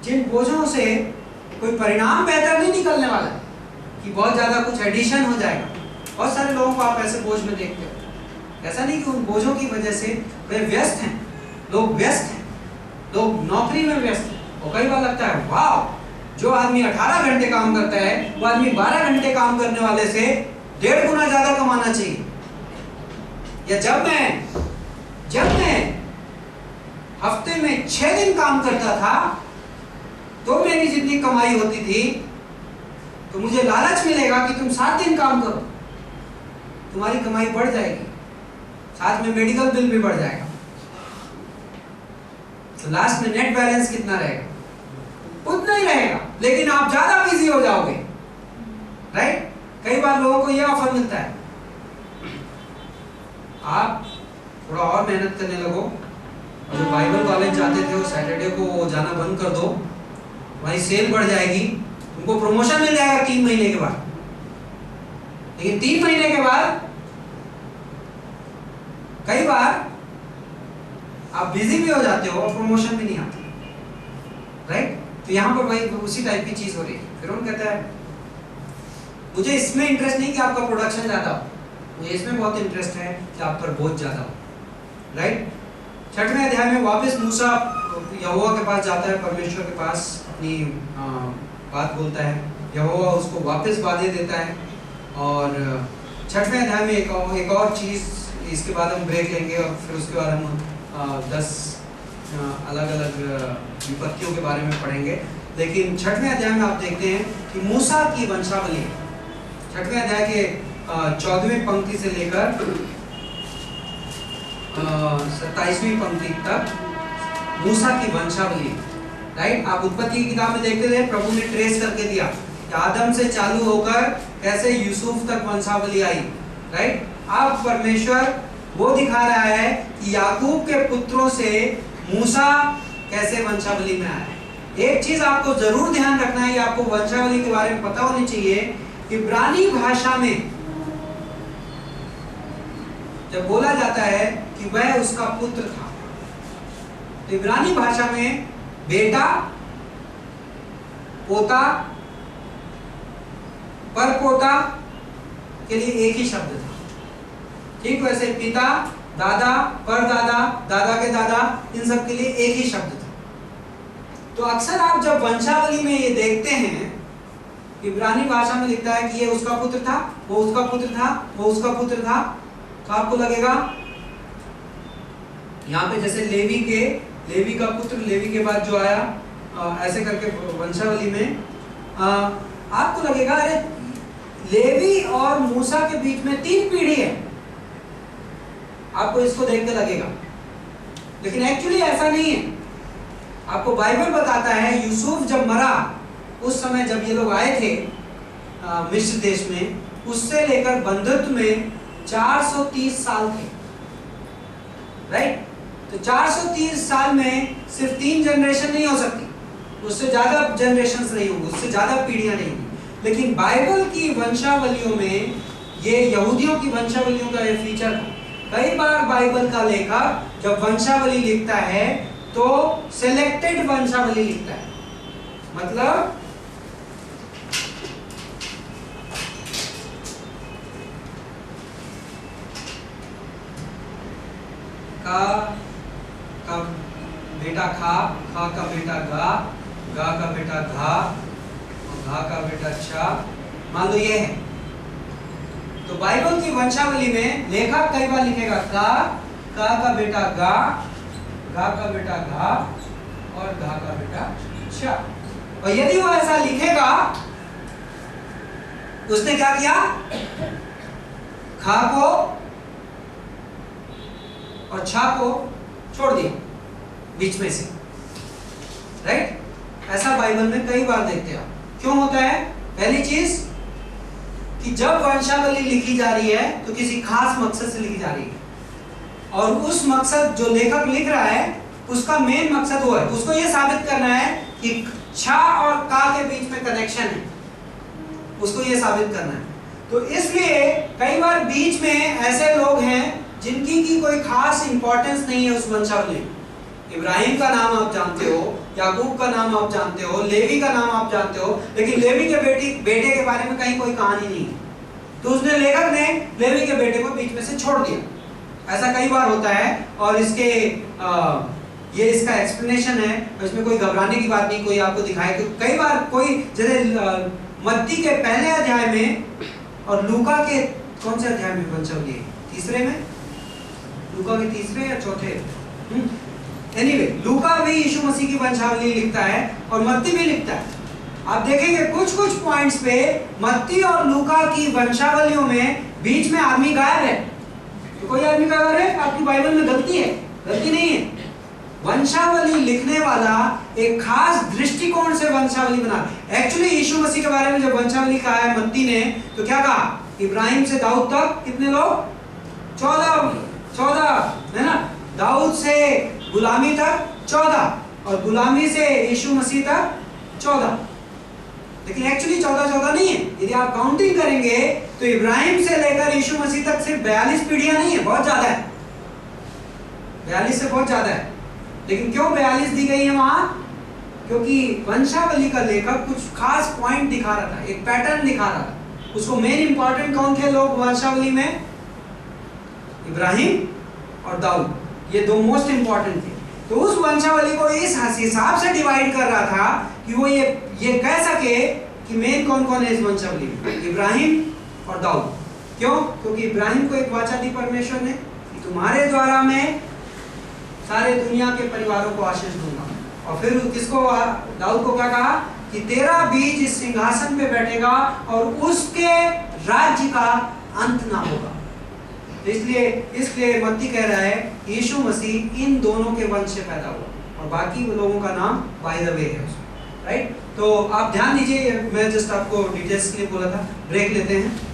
जिन बोझों से कोई परिणाम बेहतर नहीं निकलने वाला कि बहुत ज्यादा कुछ एडिशन हो जाएगा। बहुत सारे लोगों को आप ऐसे बोझ में देखते हो। ऐसा नहीं कि उन बोझों की वजह से वे व्यस्त हैं, लोग व्यस्त हैं, लोग नौकरी में व्यस्त हैं, और कई बार लगता है वाह, जो आदमी 18 घंटे काम करता है वो आदमी 12 घंटे काम करने वाले से 1.5 गुना ज्यादा कमाना चाहिए। या जब मैं हफ्ते में 6 दिन काम करता था तो मेरी जितनी कमाई होती थी, तो मुझे लालच मिलेगा कि तुम 7 दिन काम करो, तुम्हारी कमाई बढ़ जाएगी, साथ में मेडिकल बिल भी बढ़ जाएगा, तो लास्ट में नेट बैलेंस कितना रहेगा? उतना ही रहेगा, लेकिन आप ज्यादा बिजी हो जाओगे, राइट? कई बार लोगों को यह ऑफर मिलता है, आप थोड़ा और मेहनत करने लगो, और जो बाइबल कॉलेज जाते थे वो सैटरडे को जाना बंद कर दो, वहीं सेल बढ़ जाएगी, तुमको प्रमोशन मिल जाएगा 3 महीने के बाद। लेकिन 3 महीने के बाद कई बार आप बिजी भी हो जाते हो और प्रमोशन भी नहीं आता, राइट? तो यहाँ पर वही उसी टाइप की चीज हो रही है। फिर उन्होंने कहता है मुझे इसमें इंटरेस्ट नहीं कि आपका प्रोडक्शन ज्यादा हो, मुझे इसमें बहुत इंटरेस्ट है कि आप पर बोझ ज्यादा हो, राइट? 6वें अध्याय में वापस मूसा यहोवा के पास जाता है, परमेश्वर के पास अपनी बात बोलता है, यहोवा उसको वापस वादे देता है। और 6वें अध्याय में एक और चीज, इसके बाद हम ब्रेक लेंगे और फिर उसके बाद हम 10 अलग अलग विपत्तियों के बारे में पढ़ेंगे। लेकिन 6वें अध्याय में आप देखते हैं कि मूसा की वंशावली, 6वें अध्याय के 14वें पंक्ति से लेकर 27वीं पंक्ति तक मूसा की वंशावली, राइट? आप उत्पत्ति की किताब में देखते थे, प्रभु ने ट्रेस करके दिया कि आदम से चालू होकर कैसे यूसुफ तक वंशावली आई, राइट? अब परमेश्वर वो दिखा रहा है कि याकूब के पुत्रों से मूसा कैसे वंशावली में आया। एक चीज आपको जरूर ध्यान रखना है, आपको वंशावली के बारे में पता होनी चाहिए। इब्रानी भाषा में जब बोला जाता है कि वह उसका पुत्र था, तो इब्रानी भाषा में बेटा, पोता, परपोता के लिए एक ही शब्द था, ठीक? वैसे पिता, दादा, परदादा, दादा के दादा, इन सब के लिए एक ही शब्द था। तो अक्सर आप जब वंशावली में ये देखते हैं, इब्रानी भाषा में लिखता है कि ये उसका पुत्र था, वो उसका पुत्र था, वो उसका पुत्र था, तो आपको लगेगा यहाँ पे जैसे लेवी का पुत्र, लेवी के बाद जो आया, ऐसे करके वंशावली में आपको लगेगा अरे लेवी और मूसा के बीच में 3 पीढ़ी है, आपको इसको देख के लगेगा। लेकिन एक्चुअली ऐसा नहीं है। आपको बाइबल बताता है यूसुफ जब मरा, उस समय जब ये लोग आए थे मिस्र देश में, उससे लेकर बंधुत्व में 430 साल थे, राइट? तो 430 साल में सिर्फ 3 जनरेशन नहीं हो सकती, उससे ज्यादा जनरेशंस नहीं होंगी, उससे ज्यादा पीढ़ियां नहीं होंगी। लेकिन बाइबल की वंशावलियों में ये यहूदियों की वंशावलियों का ये फीचर था। कई बार बाइबल का लेखक जब वंशावली लिखता है तो सिलेक्टेड वंशावली लिखता है, मतलब का बेटा खा का बेटा गा का बेटा घा, और घा का बेटा छा, मान लो ये है। तो बाइबल की वंशावली में लेखक कई बार लिखेगा का बेटा गा का बेटा घा और घा का बेटा छा। और यदि वो ऐसा लिखेगा, उसने क्या किया, खा को और छा को छोड़ दिया बीच में से, राइट। ऐसा बाइबल में कई बार देखते हैं आप। क्यों होता है? पहली चीज कि जब वंशावली लिखी जा रही है तो किसी खास मकसद से लिखी जा रही है, और उस मकसद जो लेखक लिख रहा है उसका मेन मकसद वो है, उसको ये साबित करना है कि छा और का के बीच में कनेक्शन है, उसको ये साबित करना है। तो इसलिए कई बार बीच में ऐसे लोग हैं जिनकी की कोई खास इंपॉर्टेंस नहीं है उस वंशावली। इब्राहिम का नाम आप जानते हो, याकूब का नाम आप जानते हो, लेवी का नाम आप जानते हो, लेकिन लेवी के बेटे के बारे में कहीं कोई कहानी नहीं है। तो उसने, लेखक ने लेवी के बेटे को बीच में से छोड़ दिया। ऐसा कई बार होता है, और इसके ये इसका एक्सप्लेनेशन है, इसमें कोई घबराने की बात नहीं। कोई आपको दिखाए कि कई बार कोई, जैसे मत्ती के पहले अध्याय में और लूका के कौन से अध्याय में वंशावली है? तीसरे में, लूका के तीसरे या चौथे, एनीवे लूका भी यीशु मसीह की वंशावली लिखता है और मत्ती भी लिखता है। आप देखेंगे कुछ पॉइंट्स पे मत्ती और लूका की वंशावलियों में बीच में आदमी गायब है। तो कोई आदमी गायब है, आपकी बाइबल में गलती है? गलती नहीं है। वंशावली लिखने वाला एक खास दृष्टिकोण से वंशावली बना। एक्चुअली यीशु मसीह के बारे में जब वंशावली कहा है मत्ती ने, तो क्या कहा? इब्राहिम से दाऊद तक कितने लोग? 14 है ना। दाऊद से गुलामी तक 14, और गुलामी से यीशु मसीह तक 14। लेकिन एक्चुअली 14 नहीं है। यदि आप काउंटिंग करेंगे तो इब्राहिम से लेकर यीशु मसीह तक सिर्फ 42 पीढ़ियां नहीं है, बहुत ज्यादा है। 42 से बहुत ज्यादा है। लेकिन क्यों 42 दी गई है वहां? क्योंकि वंशावली का लेखक कुछ खास पॉइंट दिखा रहा था, एक पैटर्न दिखा रहा था। उसको मेन इंपॉर्टेंट कौन थे लोग वंशावली में? इब्राहिम और दाऊद, ये दो मोस्ट इंपॉर्टेंट थे। तो उस वंशावली को इस हिसाब से डिवाइड कर रहा था कि वो ये कह सके कि मेन कौन कौन है इस वंशावली में, इब्राहिम और दाऊद। क्यों? क्योंकि इब्राहिम को एक वाचा दी परमेश्वर ने कि तुम्हारे द्वारा मैं सारे दुनिया के परिवारों को आशीष दूंगा। और फिर किसको, दाऊद को क्या कहा कि तेरा बीज इस सिंहासन पे बैठेगा और उसके राज्य का अंत ना होगा। इसलिए मत्ती कह रहा है यीशु मसीह इन दोनों के वंश से पैदा हुआ, और बाकी लोगों का नाम बाय द वे है उसमें, राइट। तो आप ध्यान दीजिए, मैं जस्ट आपको डिटेल्स के लिए बोला था। ब्रेक लेते हैं।